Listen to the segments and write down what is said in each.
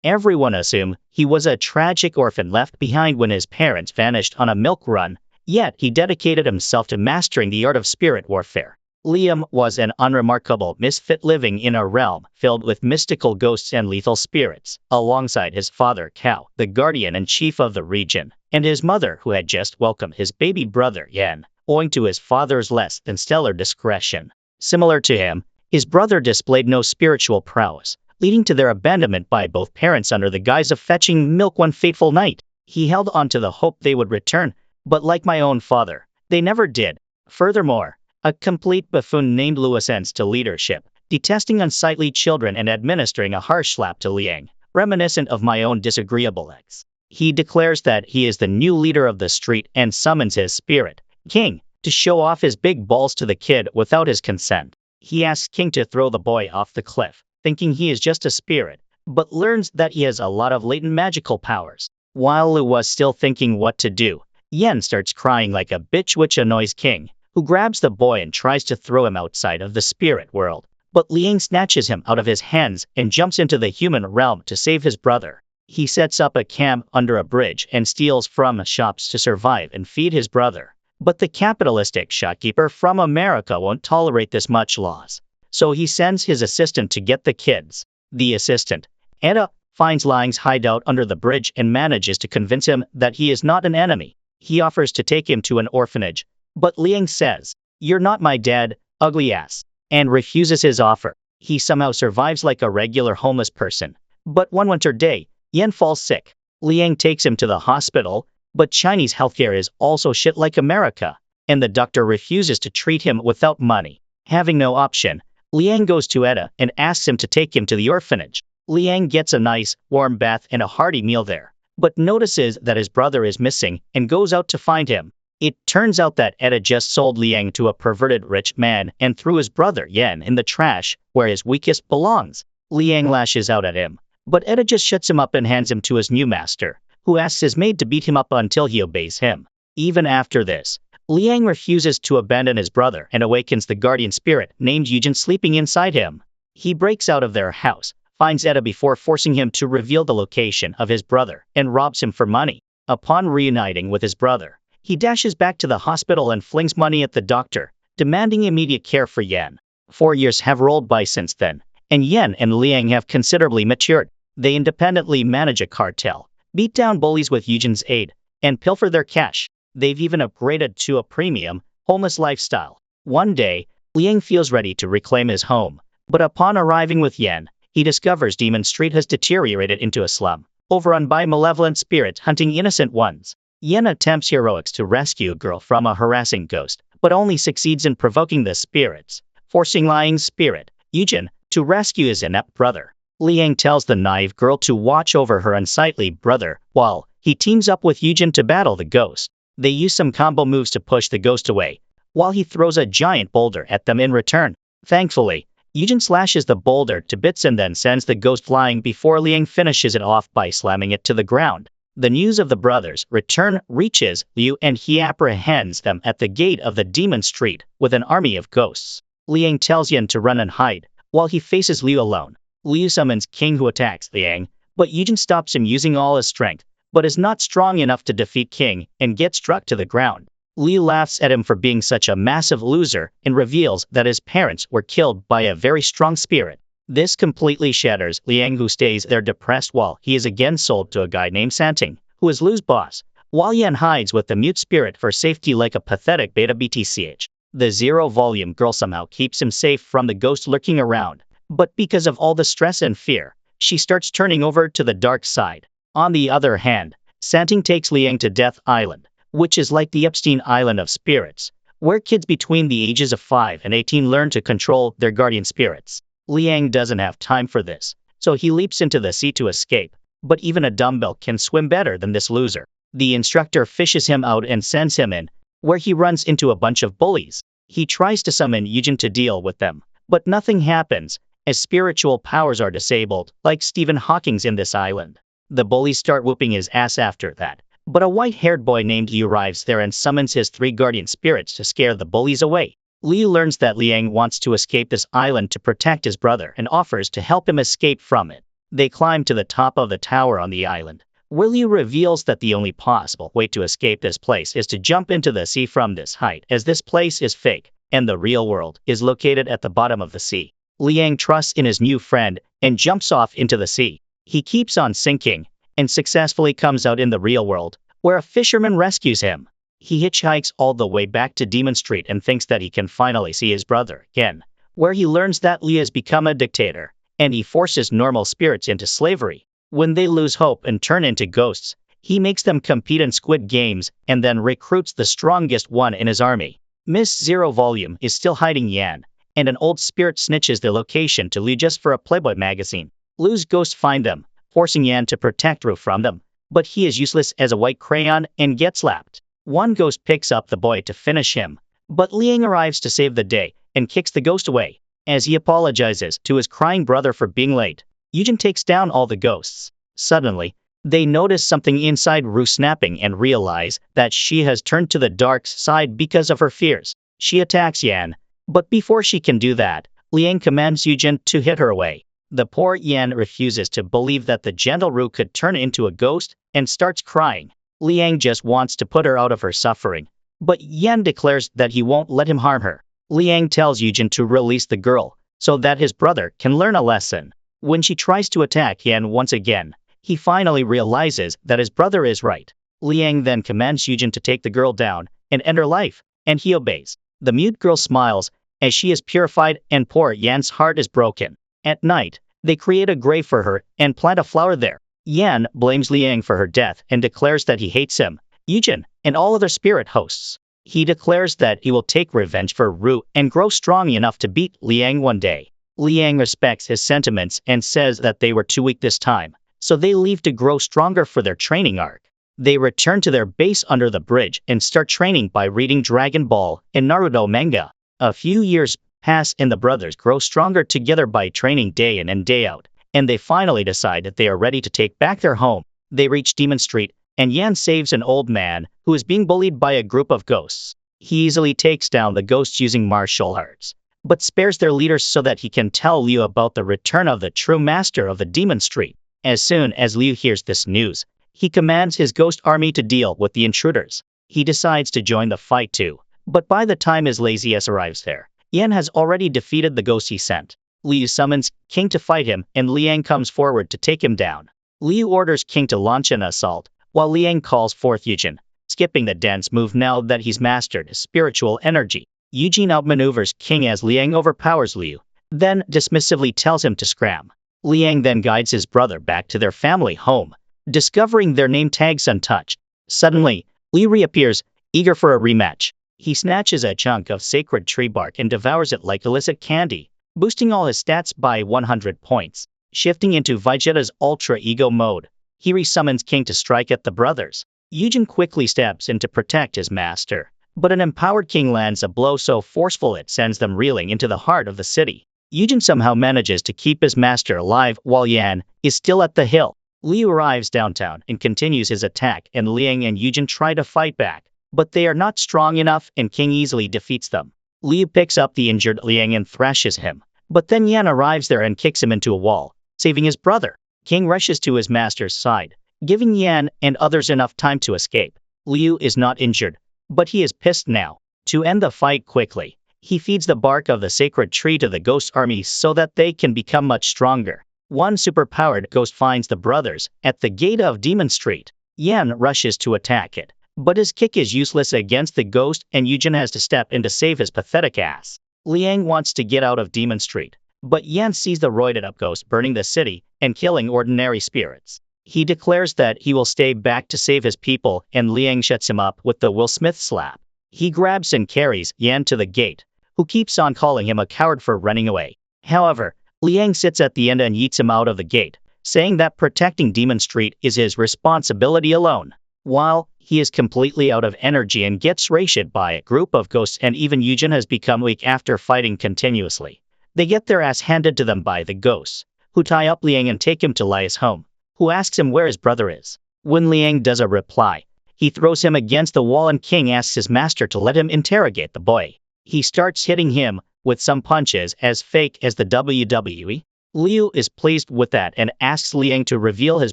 Everyone assumed he was a tragic orphan left behind when his parents vanished on a milk run, yet he dedicated himself to mastering the art of spirit warfare. Liam was an unremarkable misfit living in a realm filled with mystical ghosts and lethal spirits, alongside his father Cao, the guardian and chief of the region, and his mother who had just welcomed his baby brother Yan, owing to his father's less than stellar discretion. Similar to him, his brother displayed no spiritual prowess, leading to their abandonment by both parents under the guise of fetching milk one fateful night. He held on to the hope they would return, but like my own father, they never did. Furthermore, a complete buffoon named Lu ascends to leadership, detesting unsightly children and administering a harsh slap to Liang, reminiscent of my own disagreeable ex. He declares that he is the new leader of the street and summons his spirit, King, to show off his big balls to the kid without his consent. He asks King to throw the boy off the cliff, thinking he is just a spirit, but learns that he has a lot of latent magical powers. While Lu was still thinking what to do, Yen starts crying like a bitch, which annoys King, who grabs the boy and tries to throw him outside of the spirit world. But Liang snatches him out of his hands and jumps into the human realm to save his brother. He sets up a camp under a bridge and steals from shops to survive and feed his brother. But the capitalistic shopkeeper from America won't tolerate this much loss, so he sends his assistant to get the kids. The assistant, Anna, finds Liang's hideout under the bridge and manages to convince him that he is not an enemy. He offers to take him to an orphanage, but Liang says, "You're not my dad, ugly ass," and refuses his offer. He somehow survives like a regular homeless person. But one winter day, Yen falls sick. Liang takes him to the hospital, but Chinese healthcare is also shit like America, and the doctor refuses to treat him without money. Having no option, Liang goes to Etta and asks him to take him to the orphanage. Liang gets a nice, warm bath and a hearty meal there, but notices that his brother is missing and goes out to find him. It turns out that Etta just sold Liang to a perverted rich man and threw his brother Yan in the trash, where his weakest belongs. Liang lashes out at him, but Etta just shuts him up and hands him to his new master, who asks his maid to beat him up until he obeys him. Even after this, Liang refuses to abandon his brother and awakens the guardian spirit named Yujin sleeping inside him. He breaks out of their house, finds Etta before forcing him to reveal the location of his brother, and robs him for money. Upon reuniting with his brother, he dashes back to the hospital and flings money at the doctor, demanding immediate care for Yan. 4 years have rolled by since then, and Yan and Liang have considerably matured. They independently manage a cartel, beat down bullies with Yujin's aid, and pilfer their cash. They've even upgraded to a premium, homeless lifestyle. One day, Liang feels ready to reclaim his home, but upon arriving with Yan, he discovers Demon Street has deteriorated into a slum, overrun by malevolent spirits hunting innocent ones. Yen attempts heroics to rescue a girl from a harassing ghost, but only succeeds in provoking the spirits, forcing Liang's spirit, Yujin, to rescue his inept brother. Liang tells the naive girl to watch over her unsightly brother, while he teams up with Yujin to battle the ghost. They use some combo moves to push the ghost away, while he throws a giant boulder at them in return. Thankfully, Yujin slashes the boulder to bits and then sends the ghost flying before Liang finishes it off by slamming it to the ground. The news of the brothers' return reaches Liu and he apprehends them at the gate of the Demon Street with an army of ghosts. Liang tells Yan to run and hide, while he faces Liu alone. Liu summons King who attacks Liang, but Yujin stops him using all his strength, but is not strong enough to defeat King and gets struck to the ground. Liu laughs at him for being such a massive loser and reveals that his parents were killed by a very strong spirit. This completely shatters Liang, who stays there depressed while he is again sold to a guy named Santing, who is Liu's boss, while Yan hides with the mute spirit for safety like a pathetic beta BTCH. The zero-volume girl somehow keeps him safe from the ghost lurking around, but because of all the stress and fear, she starts turning over to the dark side. On the other hand, Santing takes Liang to Death Island, which is like the Epstein Island of spirits, where kids between the ages of 5 and 18 learn to control their guardian spirits. Liang doesn't have time for this, so he leaps into the sea to escape, but even a dumbbell can swim better than this loser. The instructor fishes him out and sends him in, where he runs into a bunch of bullies. He tries to summon Yujin to deal with them, but nothing happens, as spiritual powers are disabled, like Stephen Hawking's in this island. The bullies start whooping his ass after that, but a white-haired boy named Liu arrives there and summons his 3 guardian spirits to scare the bullies away. Liu learns that Liang wants to escape this island to protect his brother and offers to help him escape from it. They climb to the top of the tower on the island. Liu reveals that the only possible way to escape this place is to jump into the sea from this height, as this place is fake, and the real world is located at the bottom of the sea. Liang trusts in his new friend and jumps off into the sea. He keeps on sinking and successfully comes out in the real world, where a fisherman rescues him. He hitchhikes all the way back to Demon Street and thinks that he can finally see his brother again, where he learns that Liu has become a dictator, and he forces normal spirits into slavery. When they lose hope and turn into ghosts, he makes them compete in Squid Games and then recruits the strongest one in his army. Miss Zero Volume is still hiding Yan, and an old spirit snitches their location to Liu just for a Playboy magazine. Liu's ghosts find them, forcing Yan to protect Ru from them, but he is useless as a white crayon and gets slapped. One ghost picks up the boy to finish him, but Liang arrives to save the day and kicks the ghost away. As he apologizes to his crying brother for being late, Yujin takes down all the ghosts. Suddenly, they notice something inside Ru snapping and realize that she has turned to the dark side because of her fears. She attacks Yan, but before she can do that, Liang commands Yujin to hit her away. The poor Yan refuses to believe that the gentle Ru could turn into a ghost and starts crying. Liang just wants to put her out of her suffering, but Yan declares that he won't let him harm her. Liang tells Yujin to release the girl so that his brother can learn a lesson. When she tries to attack Yan once again, he finally realizes that his brother is right. Liang then commands Yujin to take the girl down and end her life, and he obeys. The mute girl smiles as she is purified and poor Yan's heart is broken. At night, they create a grave for her and plant a flower there. Yan blames Liang for her death and declares that he hates him, Yujin, and all other spirit hosts. He declares that he will take revenge for Ru and grow strong enough to beat Liang one day. Liang respects his sentiments and says that they were too weak this time, so they leave to grow stronger for their training arc. They return to their base under the bridge and start training by reading Dragon Ball and Naruto manga. A few years pass and the brothers grow stronger together by training day in and day out, and they finally decide that they are ready to take back their home. They reach Demon Street, and Yan saves an old man who is being bullied by a group of ghosts. He easily takes down the ghosts using martial arts, but spares their leaders so that he can tell Liu about the return of the true master of the Demon Street. As soon as Liu hears this news, he commands his ghost army to deal with the intruders. He decides to join the fight too, but by the time his lazy ass arrives there, Yan has already defeated the ghosts he sent. Liu summons King to fight him, and Liang comes forward to take him down. Liu orders King to launch an assault, while Liang calls forth Yujin, skipping the dance move now that he's mastered his spiritual energy. Yujin outmaneuvers King as Liang overpowers Liu, then dismissively tells him to scram. Liang then guides his brother back to their family home, discovering their name tags untouched. Suddenly, Liu reappears, eager for a rematch. He snatches a chunk of sacred tree bark and devours it like illicit candy, boosting all his stats by 100 points. Shifting into Vegeta's Ultra Ego mode, he resummons King to strike at the brothers. Yujin quickly steps in to protect his master, but an empowered King lands a blow so forceful it sends them reeling into the heart of the city. Yujin somehow manages to keep his master alive while Yan is still at the hill. Liu arrives downtown and continues his attack, and Liang and Yujin try to fight back, but they are not strong enough and King easily defeats them. Liu picks up the injured Liang and thrashes him, but then Yan arrives there and kicks him into a wall, saving his brother. King rushes to his master's side, giving Yan and others enough time to escape. Liu is not injured, but he is pissed now. To end the fight quickly, he feeds the bark of the sacred tree to the ghost army so that they can become much stronger. One superpowered ghost finds the brothers at the gate of Demon Street. Yan rushes to attack it, but his kick is useless against the ghost and Yujin has to step in to save his pathetic ass. Liang wants to get out of Demon Street, but Yan sees the roided-up ghost burning the city and killing ordinary spirits. He declares that he will stay back to save his people, and Liang shuts him up with the Will Smith slap. He grabs and carries Yan to the gate, who keeps on calling him a coward for running away. However, Liang sits at the end and yeets him out of the gate, saying that protecting Demon Street is his responsibility alone. While he is completely out of energy and gets raided by a group of ghosts, and even Yujin has become weak after fighting continuously. They get their ass handed to them by the ghosts, who tie up Liang and take him to Lia's home, who asks him where his brother is. When Liang does a reply, he throws him against the wall and King asks his master to let him interrogate the boy. He starts hitting him with some punches as fake as the WWE. Liu is pleased with that and asks Liang to reveal his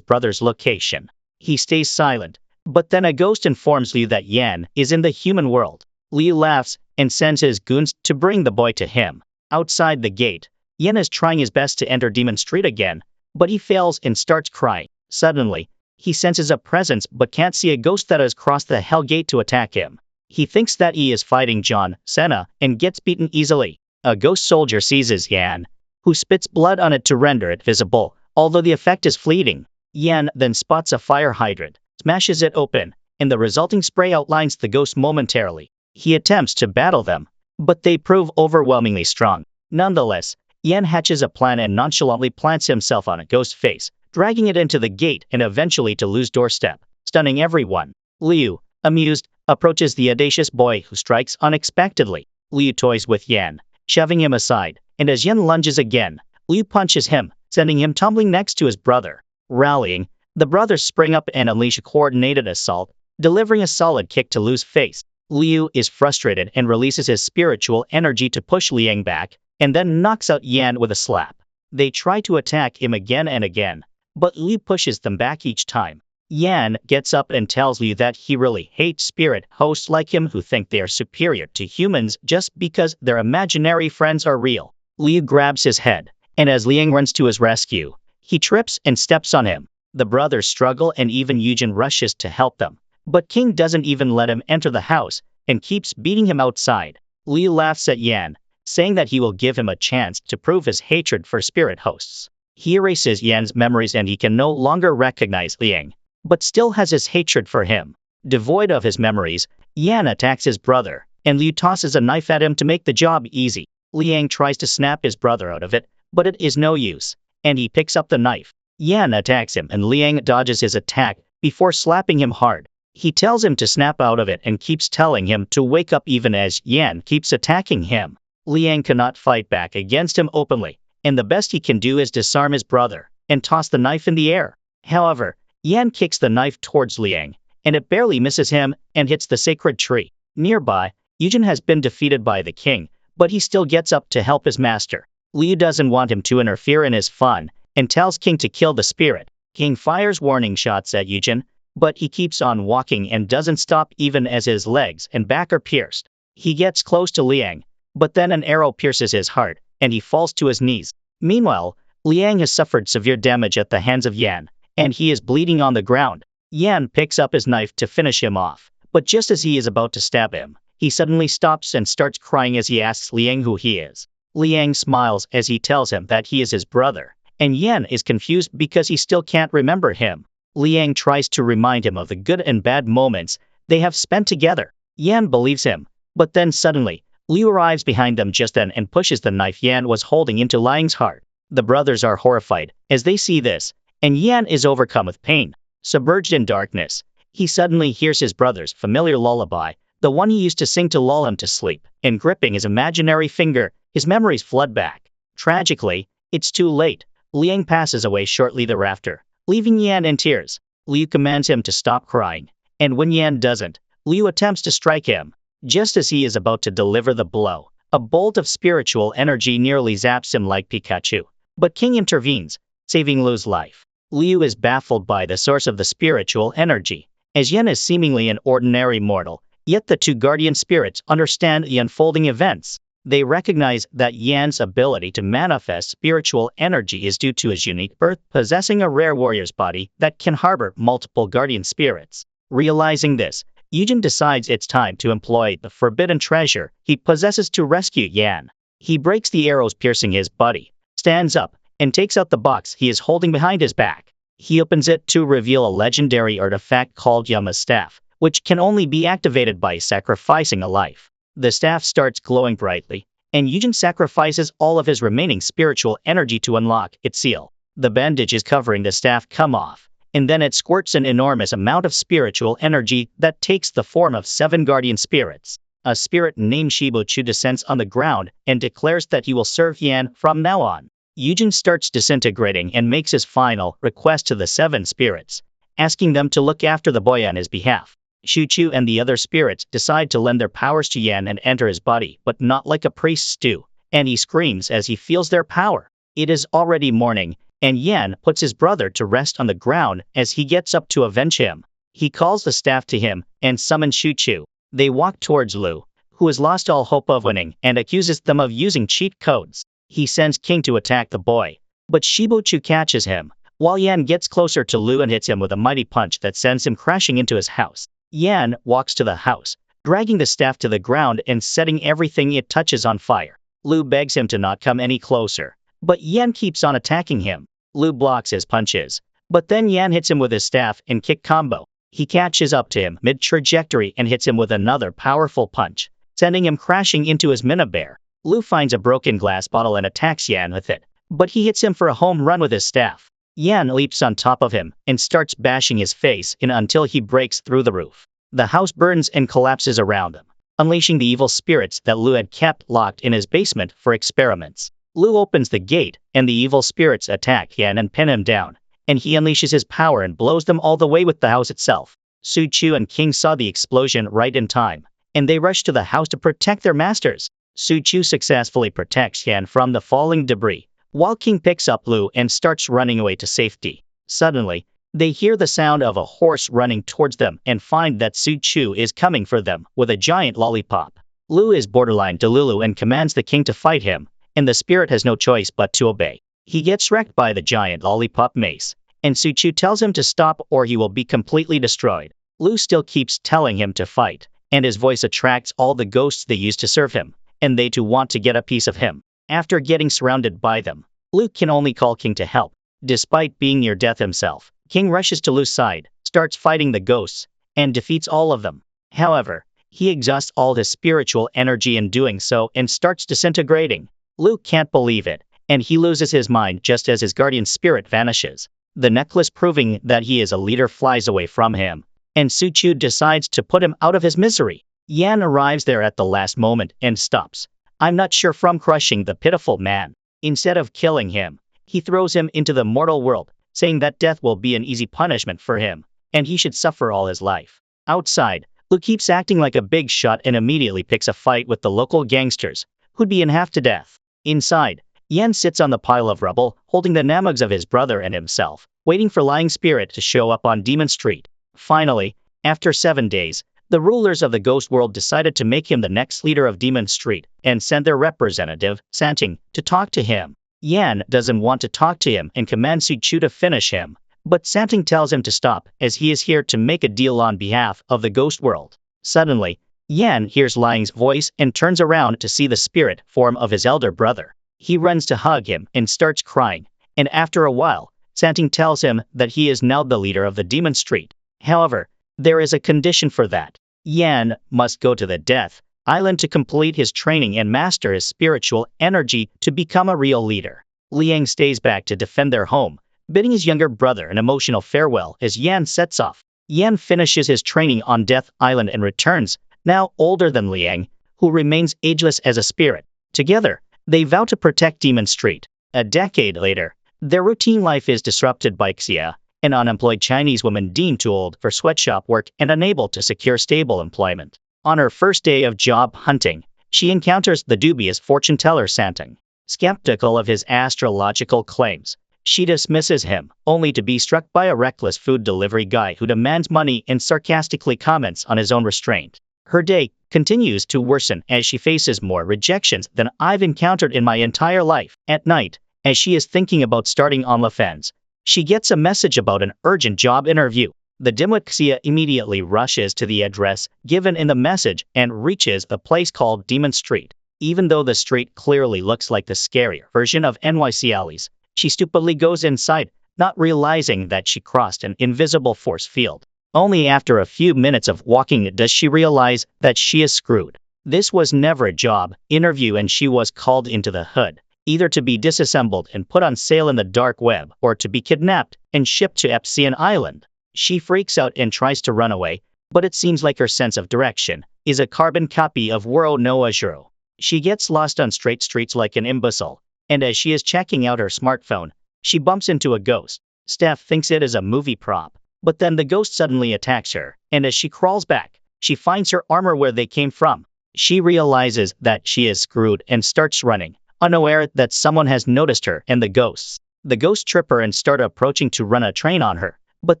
brother's location. He stays silent, but then a ghost informs Liu that Yan is in the human world. Liu laughs and sends his goons to bring the boy to him. Outside the gate, Yan is trying his best to enter Demon Street again, but he fails and starts crying. Suddenly, he senses a presence but can't see a ghost that has crossed the Hell Gate to attack him. He thinks that he is fighting John Cena and gets beaten easily. A ghost soldier seizes Yan, who spits blood on it to render it visible, although the effect is fleeting. Yan then spots a fire hydrant, smashes it open, and the resulting spray outlines the ghost momentarily. He attempts to battle them, but they prove overwhelmingly strong. Nonetheless, Yan hatches a plan and nonchalantly plants himself on a ghost face, dragging it into the gate and eventually to Liu's doorstep, stunning everyone. Liu, amused, approaches the audacious boy who strikes unexpectedly. Liu toys with Yan, shoving him aside, and as Yan lunges again, Liu punches him, sending him tumbling next to his brother. Rallying, the brothers spring up and unleash a coordinated assault, delivering a solid kick to Liu's face. Liu is frustrated and releases his spiritual energy to push Liang back, and then knocks out Yan with a slap. They try to attack him again and again, but Liu pushes them back each time. Yan gets up and tells Liu that he really hates spirit hosts like him who think they are superior to humans just because their imaginary friends are real. Liu grabs his head, and as Liang runs to his rescue, he trips and steps on him. The brothers struggle and even Eugen rushes to help them, but King doesn't even let him enter the house and keeps beating him outside. Liu laughs at Yan, saying that he will give him a chance to prove his hatred for spirit hosts. He erases Yan's memories and he can no longer recognize Liang, but still has his hatred for him. Devoid of his memories, Yan attacks his brother, and Liu tosses a knife at him to make the job easy. Liang tries to snap his brother out of it, but it is no use, and he picks up the knife. Yan attacks him and Liang dodges his attack before slapping him hard. He tells him to snap out of it and keeps telling him to wake up even as Yan keeps attacking him. Liang cannot fight back against him openly, and the best he can do is disarm his brother and toss the knife in the air. However, Yan kicks the knife towards Liang, and it barely misses him and hits the sacred tree. Nearby, Eugen has been defeated by the king, but he still gets up to help his master. Liu doesn't want him to interfere in his fun, and tells King to kill the spirit. King fires warning shots at Eugen, but he keeps on walking and doesn't stop even as his legs and back are pierced. He gets close to Liang, but then an arrow pierces his heart, and he falls to his knees. Meanwhile, Liang has suffered severe damage at the hands of Yan, and he is bleeding on the ground. Yan picks up his knife to finish him off, but just as he is about to stab him, he suddenly stops and starts crying as he asks Liang who he is. Liang smiles as he tells him that he is his brother, and Yan is confused because he still can't remember him. Liang tries to remind him of the good and bad moments they have spent together. Yan believes him, but then suddenly, Liu arrives behind them just then and pushes the knife Yan was holding into Liang's heart. The brothers are horrified as they see this, and Yan is overcome with pain. Submerged in darkness, he suddenly hears his brother's familiar lullaby, the one he used to sing to lull him to sleep, and gripping his imaginary finger, his memories flood back. Tragically, it's too late. Liang passes away shortly thereafter, leaving Yan in tears. Liu commands him to stop crying, and when Yan doesn't, Liu attempts to strike him. Just as he is about to deliver the blow, a bolt of spiritual energy nearly zaps him like Pikachu, but King intervenes, saving Liu's life. Liu is baffled by the source of the spiritual energy, as Yan is seemingly an ordinary mortal, yet the two guardian spirits understand the unfolding events. They recognize that Yan's ability to manifest spiritual energy is due to his unique birth, possessing a rare warrior's body that can harbor multiple guardian spirits. Realizing this, Eugen decides it's time to employ the forbidden treasure he possesses to rescue Yan. He breaks the arrows piercing his body, stands up, and takes out the box he is holding behind his back. He opens it to reveal a legendary artifact called Yama's staff, which can only be activated by sacrificing a life. The staff starts glowing brightly, and Eugen sacrifices all of his remaining spiritual energy to unlock its seal. The bandages covering the staff come off, and then it squirts an enormous amount of spiritual energy that takes the form of 7 guardian spirits. A spirit named Shibuchu descends on the ground and declares that he will serve Yan from now on. Eugen starts disintegrating and makes his final request to the 7 spirits, asking them to look after the boy on his behalf. Shuchu and the other spirits decide to lend their powers to Yan and enter his body, but not like a priest's do, and he screams as he feels their power. It is already morning, and Yan puts his brother to rest on the ground as he gets up to avenge him. He calls the staff to him and summons Shu. They walk towards Lu, who has lost all hope of winning and accuses them of using cheat codes. He sends King to attack the boy, but Shibuchu catches him, while Yan gets closer to Lu and hits him with a mighty punch that sends him crashing into his house. Yan walks to the house, dragging the staff to the ground and setting everything it touches on fire. Lu begs him to not come any closer, but Yan keeps on attacking him. Lu blocks his punches, but then Yan hits him with his staff and kick combo. He catches up to him mid-trajectory and hits him with another powerful punch, sending him crashing into his Mini-Bear. Lu finds a broken glass bottle and attacks Yan with it, but he hits him for a home run with his staff. Yan leaps on top of him and starts bashing his face in until he breaks through the roof. The house burns and collapses around him, unleashing the evil spirits that Lu had kept locked in his basement for experiments. Lu opens the gate, and the evil spirits attack Yan and pin him down, and he unleashes his power and blows them all the way with the house itself. Chu and King saw the explosion right in time, and they rushed to the house to protect their masters. Chu successfully protects Yan from the falling debris, while King picks up Lu and starts running away to safety. Suddenly, they hear the sound of a horse running towards them and find that Chu is coming for them with a giant lollipop. Lu is borderline delulu and commands the king to fight him, and the spirit has no choice but to obey. He gets wrecked by the giant lollipop mace, and Chu tells him to stop or he will be completely destroyed. Lu still keeps telling him to fight, and his voice attracts all the ghosts they used to serve him, and they too want to get a piece of him. After getting surrounded by them, Lu can only call King to help. Despite being near death himself, King rushes to Lu's side, starts fighting the ghosts, and defeats all of them. However, he exhausts all his spiritual energy in doing so and starts disintegrating. Lu can't believe it, and he loses his mind just as his guardian spirit vanishes. The necklace proving that he is a leader flies away from him, and Chu decides to put him out of his misery. Yan arrives there at the last moment and stops. I'm not sure from crushing the pitiful man. Instead of killing him, he throws him into the mortal world, saying that death will be an easy punishment for him, and he should suffer all his life. Outside, Lu keeps acting like a big shot and immediately picks a fight with the local gangsters, who'd be in half to death. Inside, Yan sits on the pile of rubble, holding the namugs of his brother and himself, waiting for Lying Spirit to show up on Demon Street. Finally, after 7 days, the rulers of the ghost world decided to make him the next leader of Demon Street and send their representative, Santing, to talk to him. Yan doesn't want to talk to him and commands Chu to finish him, but Santing tells him to stop as he is here to make a deal on behalf of the ghost world. Suddenly, Yan hears Lying's voice and turns around to see the spirit form of his elder brother. He runs to hug him and starts crying, and after a while, Santing tells him that he is now the leader of the Demon Street. However, there is a condition for that. Yan must go to the Death Island to complete his training and master his spiritual energy to become a real leader. Liang stays back to defend their home, bidding his younger brother an emotional farewell as Yan sets off. Yan finishes his training on Death Island and returns, now older than Liang, who remains ageless as a spirit. Together, they vow to protect Demon Street. A decade later, their routine life is disrupted by Xia, an unemployed Chinese woman deemed too old for sweatshop work and unable to secure stable employment. On her first day of job hunting, she encounters the dubious fortune teller Santing. Skeptical of his astrological claims, she dismisses him, only to be struck by a reckless food delivery guy who demands money and sarcastically comments on his own restraint. Her day continues to worsen as she faces more rejections than I've encountered in my entire life. At night, as she is thinking about starting OnlyFans, she gets a message about an urgent job interview. The dimwit Xia immediately rushes to the address given in the message and reaches a place called Demon Street. Even though the street clearly looks like the scarier version of NYC alleys, she stupidly goes inside, not realizing that she crossed an invisible force field. Only after a few minutes of walking does she realize that she is screwed. This was never a job interview and she was called into the hood, either to be disassembled and put on sale in the dark web or to be kidnapped and shipped to Epstein Island. She freaks out and tries to run away, but it seems like her sense of direction is a carbon copy of Wuro no Ajuro. She gets lost on straight streets like an imbecile, and as she is checking out her smartphone, she bumps into a ghost. Steph thinks it is a movie prop, but then the ghost suddenly attacks her, and as she crawls back, she finds her armor where they came from. She realizes that she is screwed and starts running, unaware that someone has noticed her and the ghosts. The ghosts trip her and start approaching to run a train on her. But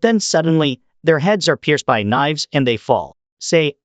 then suddenly, their heads are pierced by knives and they fall.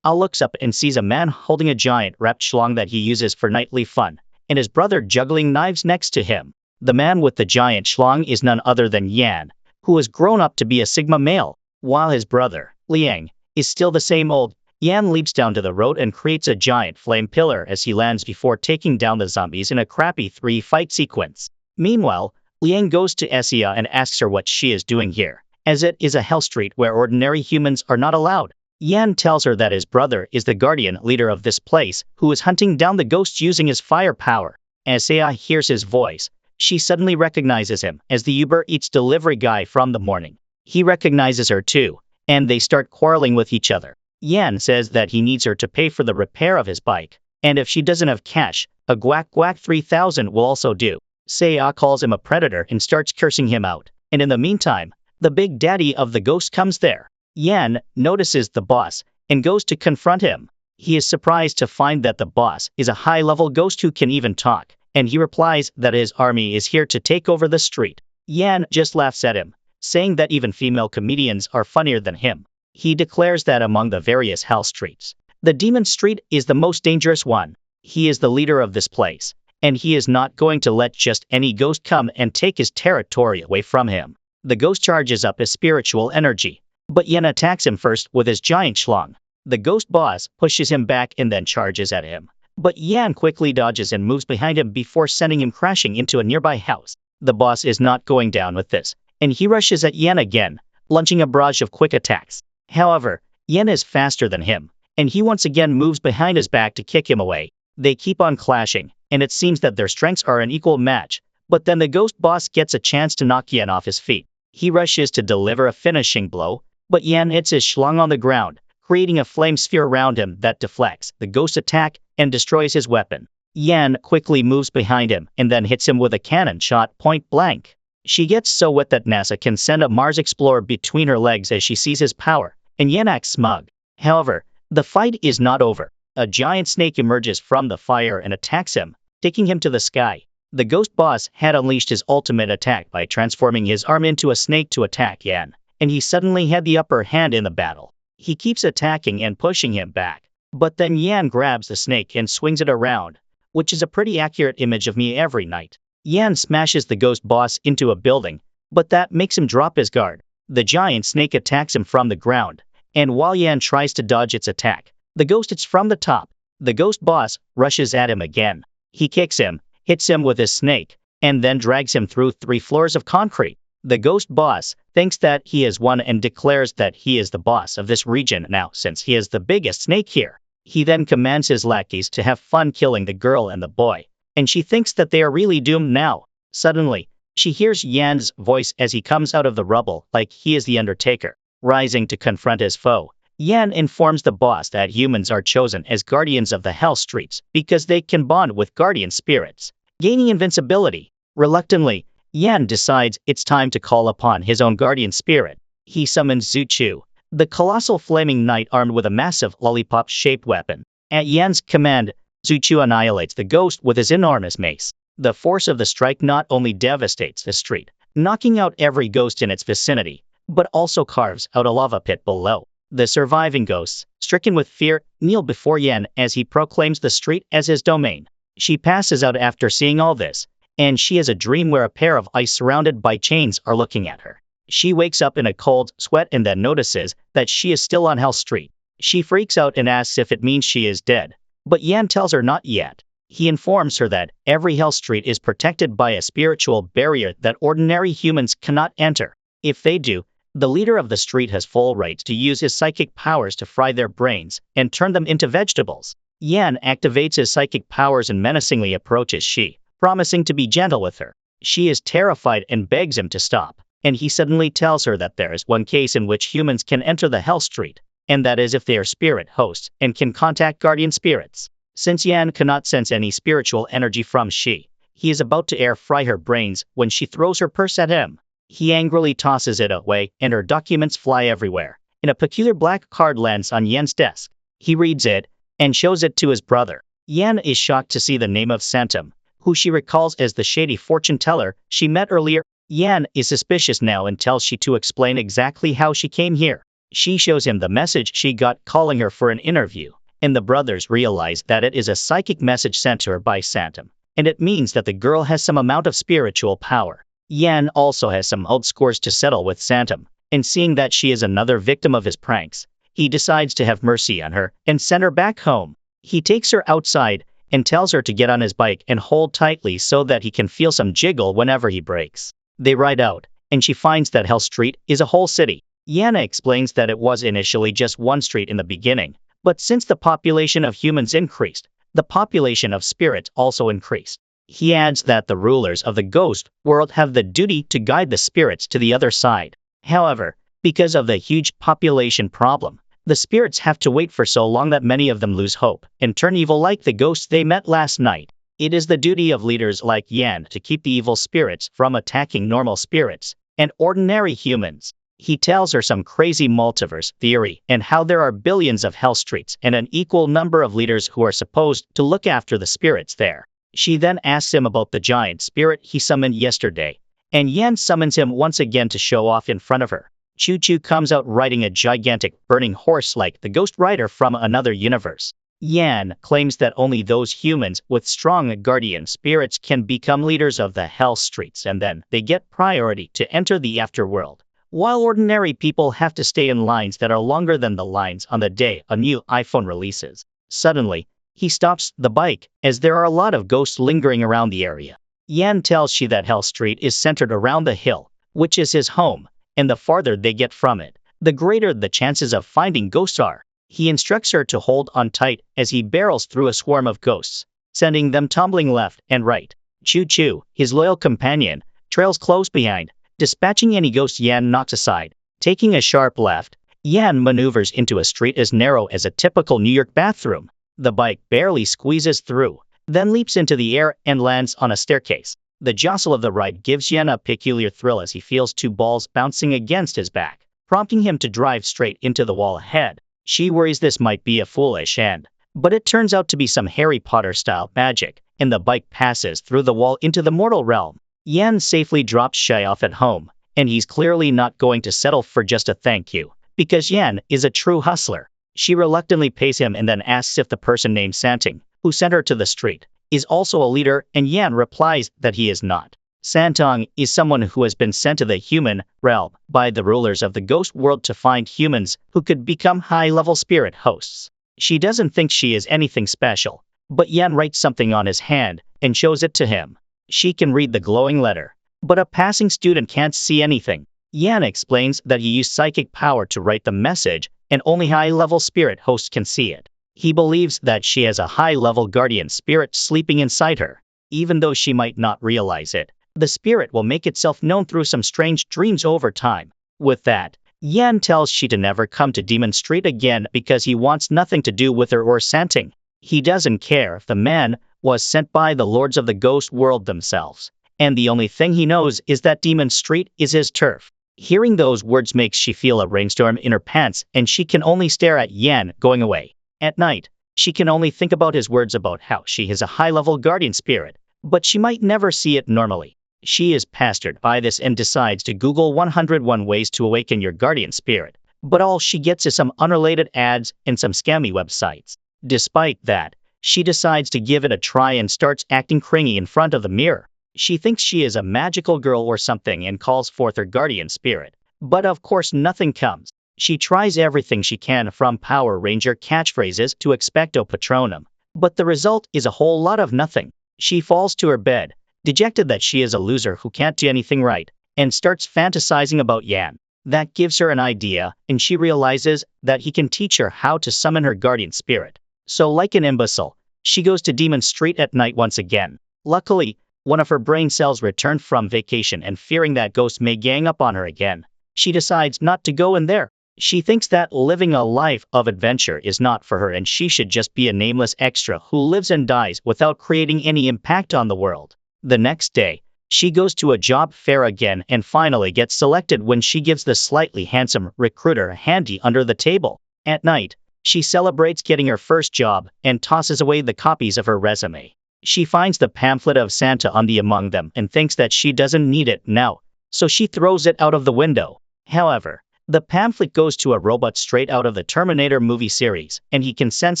Al looks up and sees a man holding a giant wrapped schlong that he uses for nightly fun, and his brother juggling knives next to him. The man with the giant schlong is none other than Yan, who has grown up to be a Sigma male, while his brother, Liang, is still the same old. Yan leaps down to the road and creates a giant flame pillar as he lands before taking down the zombies in a crappy 3-fight sequence. Meanwhile, Liang goes to Essia and asks her what she is doing here, as it is a hell street where ordinary humans are not allowed. Yan tells her that his brother is the guardian leader of this place, who is hunting down the ghosts using his firepower. As Essia hears his voice, she suddenly recognizes him as the Uber Eats delivery guy from the morning. He recognizes her too, and they start quarreling with each other. Yan says that he needs her to pay for the repair of his bike, and if she doesn't have cash, a guac guac 3000 will also do. Seiya calls him a predator and starts cursing him out, and in the meantime, the big daddy of the ghost comes there. Yan notices the boss and goes to confront him. He is surprised to find that the boss is a high-level ghost who can even talk, and he replies that his army is here to take over the street. Yan just laughs at him, saying that even female comedians are funnier than him. He declares that among the various hell streets, the Demon Street is the most dangerous one. He is the leader of this place, and he is not going to let just any ghost come and take his territory away from him. The ghost charges up his spiritual energy, but Yan attacks him first with his giant schlong. The ghost boss pushes him back and then charges at him, but Yan quickly dodges and moves behind him before sending him crashing into a nearby house. The boss is not going down with this, and he rushes at Yan again, launching a barrage of quick attacks. However, Yan is faster than him, and he once again moves behind his back to kick him away. They keep on clashing, and it seems that their strengths are an equal match, but then the ghost boss gets a chance to knock Yan off his feet. He rushes to deliver a finishing blow, but Yan hits his schlong on the ground, creating a flame sphere around him that deflects the ghost attack and destroys his weapon. Yan quickly moves behind him and then hits him with a cannon shot point blank. She gets so wet that NASA can send a Mars explorer between her legs as she sees his power, and Yan acts smug. However, the fight is not over. A giant snake emerges from the fire and attacks him, taking him to the sky. The ghost boss had unleashed his ultimate attack by transforming his arm into a snake to attack Yan, and he suddenly had the upper hand in the battle. He keeps attacking and pushing him back, but then Yan grabs the snake and swings it around, which is a pretty accurate image of me every night. Yan smashes the ghost boss into a building, but that makes him drop his guard. The giant snake attacks him from the ground, and while Yan tries to dodge its attack, the ghost hits from the top. The ghost boss rushes at him again. He kicks him, hits him with his snake, and then drags him through 3 floors of concrete. The ghost boss thinks that he has won and declares that he is the boss of this region now since he is the biggest snake here. He then commands his lackeys to have fun killing the girl and the boy, and she thinks that they are really doomed now. Suddenly, she hears Yan's voice as he comes out of the rubble like he is the Undertaker. Rising to confront his foe, Yan informs the boss that humans are chosen as guardians of the hell streets because they can bond with guardian spirits, gaining invincibility. Reluctantly, Yan decides it's time to call upon his own guardian spirit. He summons Zuchu, the colossal flaming knight armed with a massive lollipop-shaped weapon. At Yan's command, Zuchu annihilates the ghost with his enormous mace. The force of the strike not only devastates the street, knocking out every ghost in its vicinity, but also carves out a lava pit below. The surviving ghosts, stricken with fear, kneel before Yan as he proclaims the street as his domain. She passes out after seeing all this, and she has a dream where a pair of eyes surrounded by chains are looking at her. She wakes up in a cold sweat and then notices that she is still on Hell Street. She freaks out and asks if it means she is dead, but Yan tells her not yet. He informs her that every Hell Street is protected by a spiritual barrier that ordinary humans cannot enter. If they do, the leader of the street has full rights to use his psychic powers to fry their brains and turn them into vegetables. Yan activates his psychic powers and menacingly approaches she, promising to be gentle with her. She is terrified and begs him to stop, and he suddenly tells her that there is one case in which humans can enter the Hell Street, and that is if they are spirit hosts and can contact guardian spirits. Since Yan cannot sense any spiritual energy from she, he is about to air fry her brains when she throws her purse at him. He angrily tosses it away and her documents fly everywhere, and a peculiar black card lands on Yan's desk. He reads it and shows it to his brother. Yan is shocked to see the name of Santum, who she recalls as the shady fortune teller she met earlier. Yan is suspicious now and tells she to explain exactly how she came here. She shows him the message she got calling her for an interview, and the brothers realize that it is a psychic message sent to her by Santam, and it means that the girl has some amount of spiritual power. Yan also has some old scores to settle with Santam, and seeing that she is another victim of his pranks, he decides to have mercy on her and send her back home. He takes her outside and tells her to get on his bike and hold tightly so that he can feel some jiggle whenever he brakes. They ride out, and she finds that Hell Street is a whole city. Yana explains that it was initially just one street in the beginning, but since the population of humans increased, the population of spirits also increased. He adds that the rulers of the ghost world have the duty to guide the spirits to the other side. However, because of the huge population problem, the spirits have to wait for so long that many of them lose hope and turn evil like the ghosts they met last night. It is the duty of leaders like Yan to keep the evil spirits from attacking normal spirits and ordinary humans. He tells her some crazy multiverse theory and how there are billions of hell streets and an equal number of leaders who are supposed to look after the spirits there. She then asks him about the giant spirit he summoned yesterday, and Yan summons him once again to show off in front of her. Choo Choo comes out riding a gigantic burning horse like the Ghost Rider from another universe. Yan claims that only those humans with strong guardian spirits can become leaders of the hell streets, and then they get priority to enter the afterworld, while ordinary people have to stay in lines that are longer than the lines on the day a new iPhone releases. Suddenly, he stops the bike as there are a lot of ghosts lingering around the area. Yan tells she that Hell Street is centered around the hill, which is his home, and the farther they get from it, the greater the chances of finding ghosts are. He instructs her to hold on tight as he barrels through a swarm of ghosts, sending them tumbling left and right. Choo Choo, his loyal companion, trails close behind, dispatching any ghost Yan knocks aside. Taking a sharp left, Yan maneuvers into a street as narrow as a typical New York bathroom. The bike barely squeezes through, then leaps into the air and lands on a staircase. The jostle of the ride gives Yan a peculiar thrill as he feels two balls bouncing against his back, prompting him to drive straight into the wall ahead. She worries this might be a foolish end, but it turns out to be some Harry Potter-style magic, and the bike passes through the wall into the mortal realm. Yan safely drops Shy off at home, and he's clearly not going to settle for just a thank you, because Yan is a true hustler. She reluctantly pays him and then asks if the person named Santing, who sent her to the street, is also a leader, and Yan replies that he is not. Santong is someone who has been sent to the human realm by the rulers of the ghost world to find humans who could become high-level spirit hosts. She doesn't think she is anything special, but Yan writes something on his hand and shows it to him. She can read the glowing letter, but a passing student can't see anything. Yan explains that he used psychic power to write the message, and only high-level spirit hosts can see it. He believes that she has a high-level guardian spirit sleeping inside her. Even though she might not realize it, the spirit will make itself known through some strange dreams over time. With that, Yan tells she to never come to Demon Street again because he wants nothing to do with her or Santing. He doesn't care if the man was sent by the lords of the ghost world themselves, and the only thing he knows is that Demon Street is his turf. Hearing those words makes she feel a rainstorm in her pants, and she can only stare at Yan going away. At night, she can only think about his words about how she is a high-level guardian spirit, but she might never see it normally. She is pestered by this and decides to Google 101 ways to awaken your guardian spirit, but all she gets is some unrelated ads and some scammy websites. Despite that, she decides to give it a try and starts acting cringy in front of the mirror. She thinks she is a magical girl or something and calls forth her guardian spirit, but of course nothing comes. She tries everything she can, from Power Ranger catchphrases to Expecto Patronum, but the result is a whole lot of nothing. She falls to her bed, dejected that she is a loser who can't do anything right, and starts fantasizing about Yan. That gives her an idea, and she realizes that he can teach her how to summon her guardian spirit. So like an imbecile, she goes to Demon Street at night once again. Luckily, one of her brain cells returned from vacation, and fearing that ghosts may gang up on her again, she decides not to go in there. She thinks that living a life of adventure is not for her, and she should just be a nameless extra who lives and dies without creating any impact on the world. The next day, she goes to a job fair again and finally gets selected when she gives the slightly handsome recruiter a handy under the table. At night, she celebrates getting her first job and tosses away the copies of her resume. She finds the pamphlet of Santa on the among them and thinks that she doesn't need it now, so she throws it out of the window. However, the pamphlet goes to a robot straight out of the Terminator movie series, and he can sense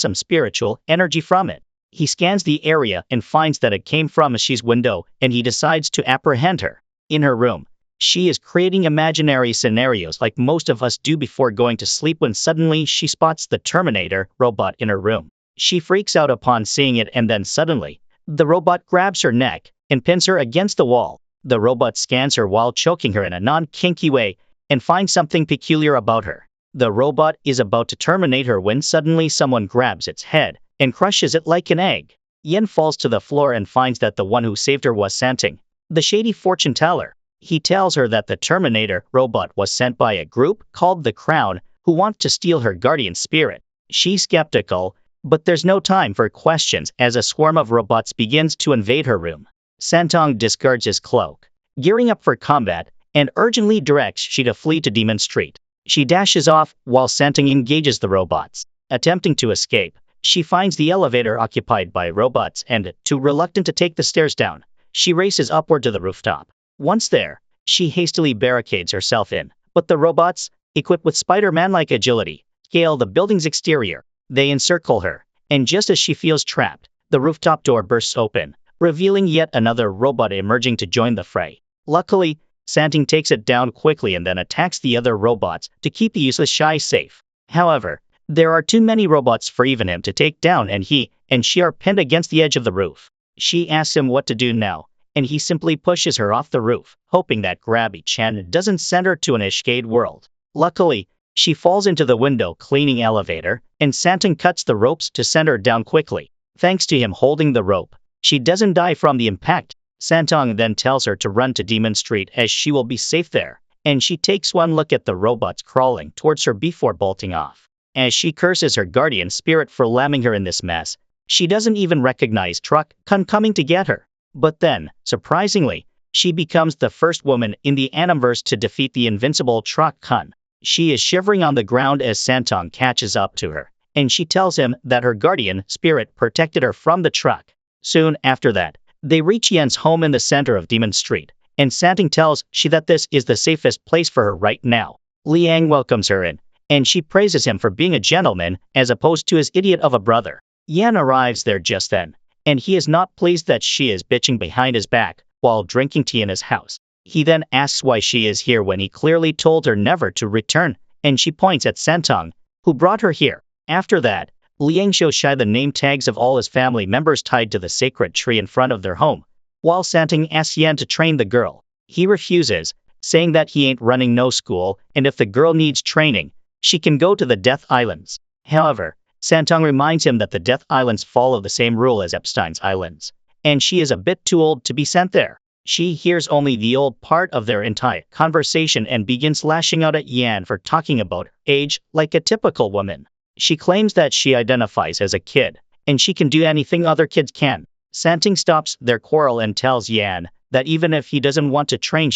some spiritual energy from it. He scans the area and finds that it came from She's window, and he decides to apprehend her. In her room, she is creating imaginary scenarios like most of us do before going to sleep when suddenly she spots the Terminator robot in her room. She freaks out upon seeing it, and then suddenly, the robot grabs her neck and pins her against the wall. The robot scans her while choking her in a non-kinky way and finds something peculiar about her. The robot is about to terminate her when suddenly someone grabs its head and crushes it like an egg. Yen falls to the floor and finds that the one who saved her was Santing, the shady fortune teller. He tells her that the Terminator robot was sent by a group called the Crown who want to steal her guardian spirit. She's skeptical, but there's no time for questions as a swarm of robots begins to invade her room. Santong discards his cloak, gearing up for combat, and urgently directs she to flee to Demon Street. She dashes off while Santong engages the robots. Attempting to escape, she finds the elevator occupied by robots and, too reluctant to take the stairs down, she races upward to the rooftop. Once there, she hastily barricades herself in, but the robots, equipped with Spider-Man-like agility, scale the building's exterior. They encircle her, and just as she feels trapped, the rooftop door bursts open, revealing yet another robot emerging to join the fray. Luckily, Santing takes it down quickly and then attacks the other robots to keep the useless Shy safe. However, there are too many robots for even him to take down, and he and she are pinned against the edge of the roof. She asks him what to do now, and he simply pushes her off the roof, hoping that Grabby-chan doesn't send her to an escaped world. Luckily, she falls into the window cleaning elevator, and Santing cuts the ropes to send her down quickly. Thanks to him holding the rope, she doesn't die from the impact. Santong then tells her to run to Demon Street as she will be safe there, and she takes one look at the robots crawling towards her before bolting off. As she curses her guardian spirit for lambing her in this mess, she doesn't even recognize Truck Kun coming to get her. But then, surprisingly, she becomes the first woman in the Animverse to defeat the invincible Truck Kun. She is shivering on the ground as Santong catches up to her, and she tells him that her guardian spirit protected her from the truck. Soon after that, they reach Yen's home in the center of Demon Street, and Santing tells she that this is the safest place for her right now. Liang welcomes her in, and she praises him for being a gentleman as opposed to his idiot of a brother. Yan arrives there just then, and he is not pleased that she is bitching behind his back while drinking tea in his house. He then asks why she is here when he clearly told her never to return, and she points at Santong, who brought her here. After that, Liang shows Shai the name tags of all his family members tied to the sacred tree in front of their home, while Santing asks Yan to train the girl. He refuses, saying that he ain't running no school, and if the girl needs training, she can go to the Death Islands. However, Santong reminds him that the Death Islands follow the same rule as Epstein's Islands, and she is a bit too old to be sent there. She hears only the old part of their entire conversation and begins lashing out at Yan for talking about age like a typical woman. She claims that she identifies as a kid, and she can do anything other kids can. Santing stops their quarrel and tells Yan that even if he doesn't want to train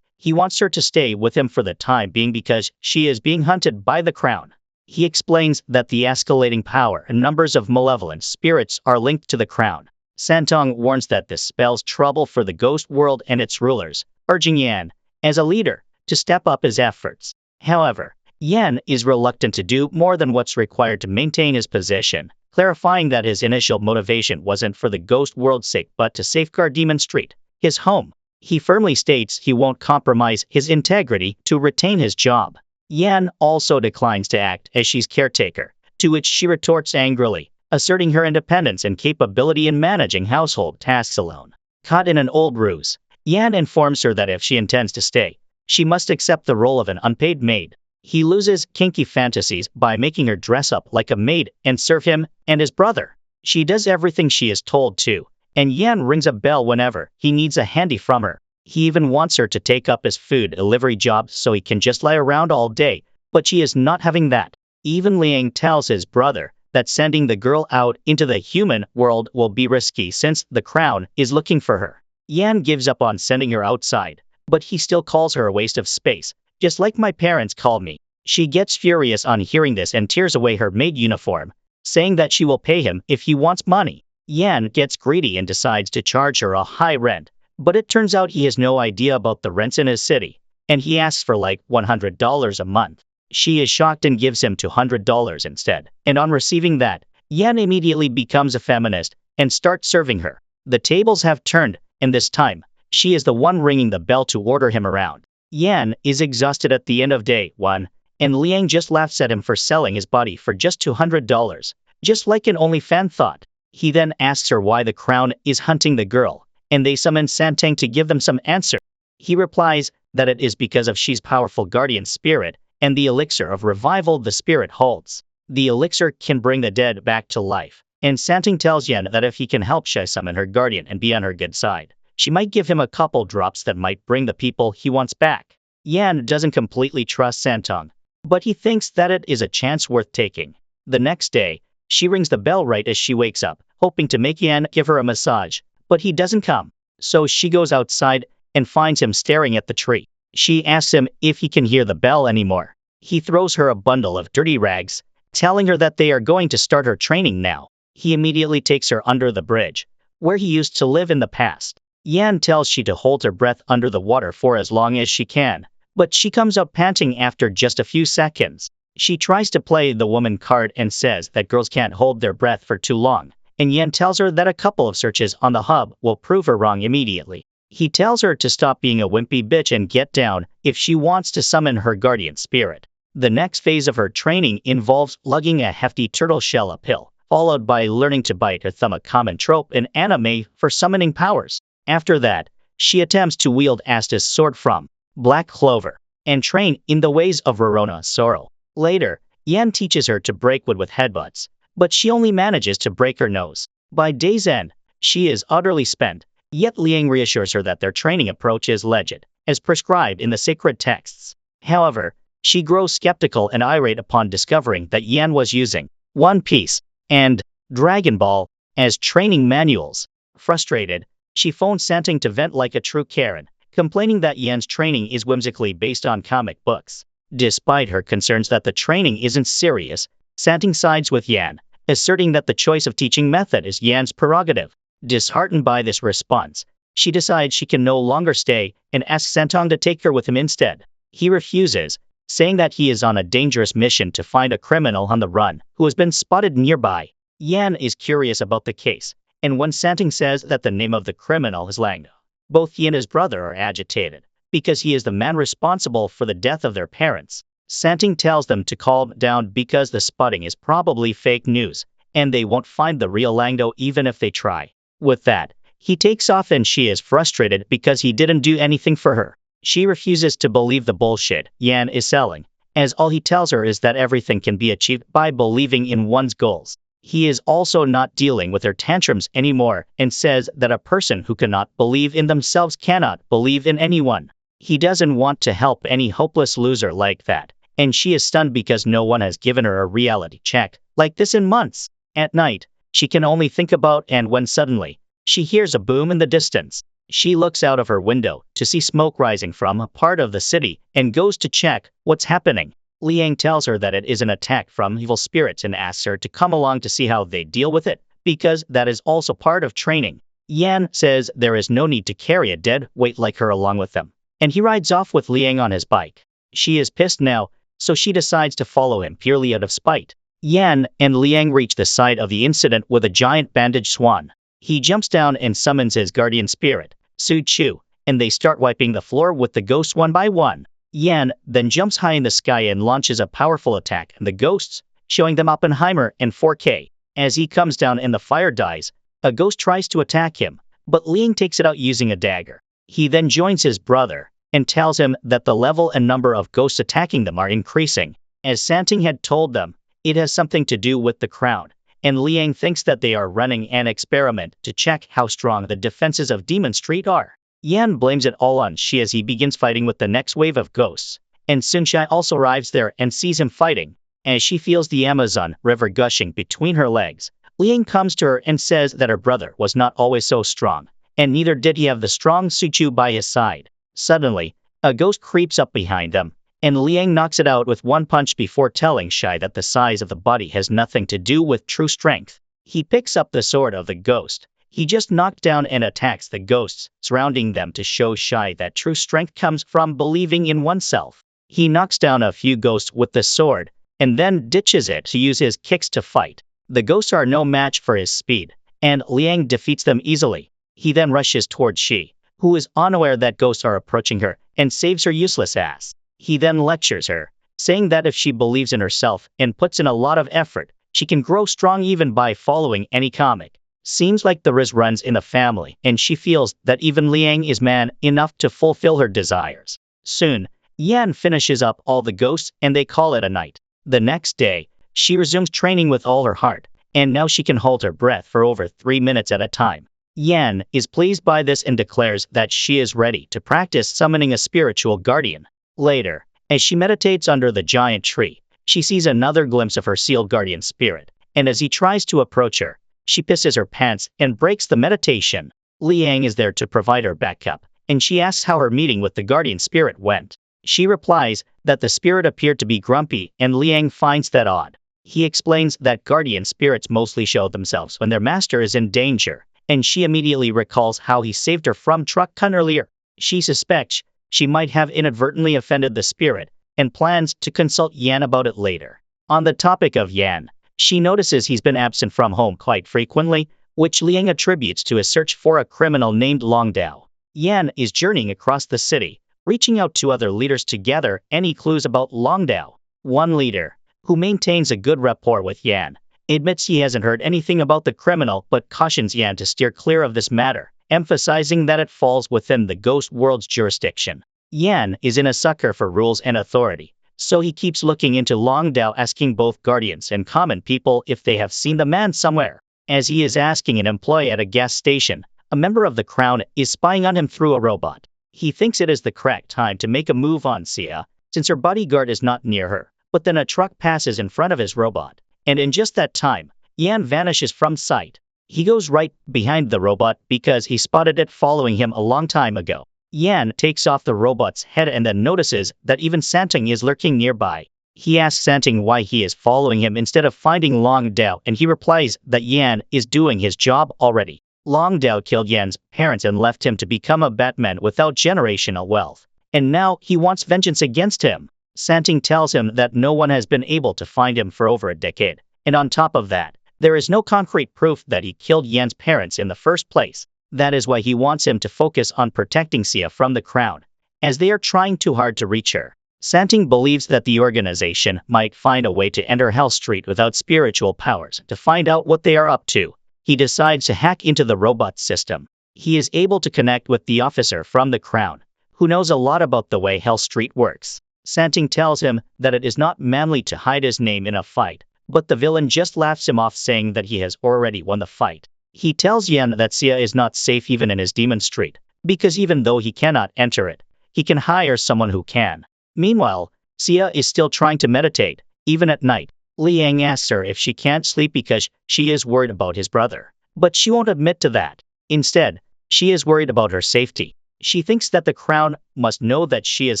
he wants her to stay with him for the time being because she is being hunted by the Crown. He explains that the escalating power and numbers of malevolent spirits are linked to the Crown. Santong warns that this spells trouble for the ghost world and its rulers, urging Yan, as a leader, to step up his efforts. However, Yan is reluctant to do more than what's required to maintain his position, clarifying that his initial motivation wasn't for the ghost world's sake but to safeguard Demon Street, his home. He firmly states he won't compromise his integrity to retain his job. Yan also declines to act as she's caretaker, to which she retorts angrily, asserting her independence and capability in managing household tasks alone. Caught in an old ruse, Yan informs her that if she intends to stay, she must accept the role of an unpaid maid. He loses kinky fantasies by making her dress up like a maid and serve him and his brother. She does everything she is told to, and Yan rings a bell whenever he needs a handy from her. He even wants her to take up his food delivery job so he can just lie around all day, but she is not having that. Even Liang tells his brother that sending the girl out into the human world will be risky since the Crown is looking for her. Yan gives up on sending her outside, but he still calls her a waste of space, just like my parents call me. She gets furious on hearing this and tears away her maid uniform, saying that she will pay him if he wants money. Yan gets greedy and decides to charge her a high rent, but it turns out he has no idea about the rents in his city, and he asks for like $100 a month. She is shocked and gives him $200 instead, and on receiving that, Yan immediately becomes a feminist and starts serving her. The tables have turned, and this time, she is the one ringing the bell to order him around. Yan is exhausted at the end of day 1, and Liang just laughs at him for selling his body for just $200, just like an OnlyFan thought. He then asks her why the crown is hunting the girl, and they summon Santang to give them some answer. He replies that it is because of she's powerful guardian spirit, and the elixir of revival the spirit holds. The elixir can bring the dead back to life, and Santang tells Yan that if he can help Shai summon her guardian and be on her good side, she might give him a couple drops that might bring the people he wants back. Yan doesn't completely trust Santang, but he thinks that it is a chance worth taking. The next day, she rings the bell right as she wakes up, hoping to make Yan give her a massage, but he doesn't come. So she goes outside and finds him staring at the tree. She asks him if he can hear the bell anymore. He throws her a bundle of dirty rags, telling her that they are going to start her training now. He immediately takes her under the bridge, where he used to live in the past. Yan tells she to hold her breath under the water for as long as she can, but she comes up panting after just a few seconds. She tries to play the woman card and says that girls can't hold their breath for too long, and Yan tells her that a couple of searches on the hub will prove her wrong immediately. He tells her to stop being a wimpy bitch and get down if she wants to summon her guardian spirit. The next phase of her training involves lugging a hefty turtle shell uphill, followed by learning to bite her thumb, a common trope in anime for summoning powers. After that, she attempts to wield Asta's sword from Black Clover and train in the ways of Rorona Sorrel. Later, Yan teaches her to break wood with headbutts, but she only manages to break her nose. By day's end, she is utterly spent, yet Liang reassures her that their training approach is legit, as prescribed in the sacred texts. However, she grows skeptical and irate upon discovering that Yan was using One Piece and Dragon Ball as training manuals. Frustrated, she phones Santang to vent like a true Karen, complaining that Yan's training is whimsically based on comic books. Despite her concerns that the training isn't serious, Santang sides with Yan, asserting that the choice of teaching method is Yan's prerogative. Disheartened by this response, she decides she can no longer stay and asks Santang to take her with him instead. He refuses, saying that he is on a dangerous mission to find a criminal on the run who has been spotted nearby. Yan is curious about the case, and when Santang says that the name of the criminal is Langdo, both he and his brother are agitated, because he is the man responsible for the death of their parents. Santang tells them to calm down because the spotting is probably fake news, and they won't find the real Langdo even if they try. With that, he takes off and she is frustrated because he didn't do anything for her. She refuses to believe the bullshit Yan is selling, as all he tells her is that everything can be achieved by believing in one's goals. He is also not dealing with her tantrums anymore and says that a person who cannot believe in themselves cannot believe in anyone. He doesn't want to help any hopeless loser like that, and she is stunned because no one has given her a reality check like this in months. At night, she can only think about and when suddenly, she hears a boom in the distance. She looks out of her window to see smoke rising from a part of the city and goes to check what's happening. Liang tells her that it is an attack from evil spirits and asks her to come along to see how they deal with it, because that is also part of training. Yan says there is no need to carry a dead weight like her along with them, and he rides off with Liang on his bike. She is pissed now, so she decides to follow him purely out of spite. Yan and Liang reach the site of the incident with a giant bandaged swan. He jumps down and summons his guardian spirit, Su Chu, and they start wiping the floor with the ghosts one by one. Yan then jumps high in the sky and launches a powerful attack on the ghosts, showing them Oppenheimer in 4K. As he comes down and the fire dies, a ghost tries to attack him, but Liang takes it out using a dagger. He then joins his brother and tells him that the level and number of ghosts attacking them are increasing. As Santang had told them, it has something to do with the crown, and Liang thinks that they are running an experiment to check how strong the defenses of Demon Street are. Yan blames it all on Shi as he begins fighting with the next wave of ghosts, and Sunshine also arrives there and sees him fighting. As she feels the Amazon River gushing between her legs, Liang comes to her and says that her brother was not always so strong, and neither did he have the strong Suchu by his side. Suddenly, a ghost creeps up behind them, and Liang knocks it out with one punch before telling Shai that the size of the body has nothing to do with true strength. He picks up the sword of the ghost. He just knocked down and attacks the ghosts surrounding them to show Shai that true strength comes from believing in oneself. He knocks down a few ghosts with the sword, and then ditches it to use his kicks to fight. The ghosts are no match for his speed, and Liang defeats them easily. He then rushes towards Shi, who is unaware that ghosts are approaching her, and saves her useless ass. He then lectures her, saying that if she believes in herself and puts in a lot of effort, she can grow strong even by following any comic. Seems like the riz runs in the family, and she feels that even Liang is man enough to fulfill her desires. Soon, Yan finishes up all the ghosts and they call it a night. The next day, she resumes training with all her heart, and now she can hold her breath for over 3 minutes at a time. Yan is pleased by this and declares that she is ready to practice summoning a spiritual guardian. Later, as she meditates under the giant tree, she sees another glimpse of her sealed guardian spirit, and as he tries to approach her, she pisses her pants and breaks the meditation. Liang is there to provide her backup, and she asks how her meeting with the guardian spirit went. She replies that the spirit appeared to be grumpy, and Liang finds that odd. He explains that guardian spirits mostly show themselves when their master is in danger, and she immediately recalls how he saved her from Truck Kun earlier. She suspects she might have inadvertently offended the spirit, and plans to consult Yan about it later. On the topic of Yan, she notices he's been absent from home quite frequently, which Liang attributes to his search for a criminal named Long Dao. Yan is journeying across the city, reaching out to other leaders to gather any clues about Long Dao. One leader, who maintains a good rapport with Yan, admits he hasn't heard anything about the criminal but cautions Yan to steer clear of this matter, emphasizing that it falls within the ghost world's jurisdiction. Yan is in a sucker for rules and authority, so he keeps looking into Long Dao, asking both guardians and common people if they have seen the man somewhere. As he is asking an employee at a gas station, a member of the crown is spying on him through a robot. He thinks it is the correct time to make a move on Sia, since her bodyguard is not near her, but then a truck passes in front of his robot, and in just that time, Yan vanishes from sight. He goes right behind the robot because he spotted it following him a long time ago. Yan takes off the robot's head and then notices that even Santing is lurking nearby. He asks Santing why he is following him instead of finding Long Dao, and he replies that Yan is doing his job already. Long Dao killed Yan's parents and left him to become a Batman without generational wealth, and now he wants vengeance against him. Santing tells him that no one has been able to find him for over a decade, and on top of that, there is no concrete proof that he killed Yan's parents in the first place. That is why he wants him to focus on protecting Sia from the crown, as they are trying too hard to reach her. Santing believes that the organization might find a way to enter Hell Street without spiritual powers to find out what they are up to. He decides to hack into the robot system. He is able to connect with the officer from the crown, who knows a lot about the way Hell Street works. Santing tells him that it is not manly to hide his name in a fight, but the villain just laughs him off, saying that he has already won the fight. He tells Yan that Sia is not safe even in his demon street, because even though he cannot enter it, he can hire someone who can. Meanwhile, Sia is still trying to meditate, even at night. Liang asks her if she can't sleep because she is worried about his brother, but she won't admit to that. Instead, she is worried about her safety. She thinks that the crown must know that she is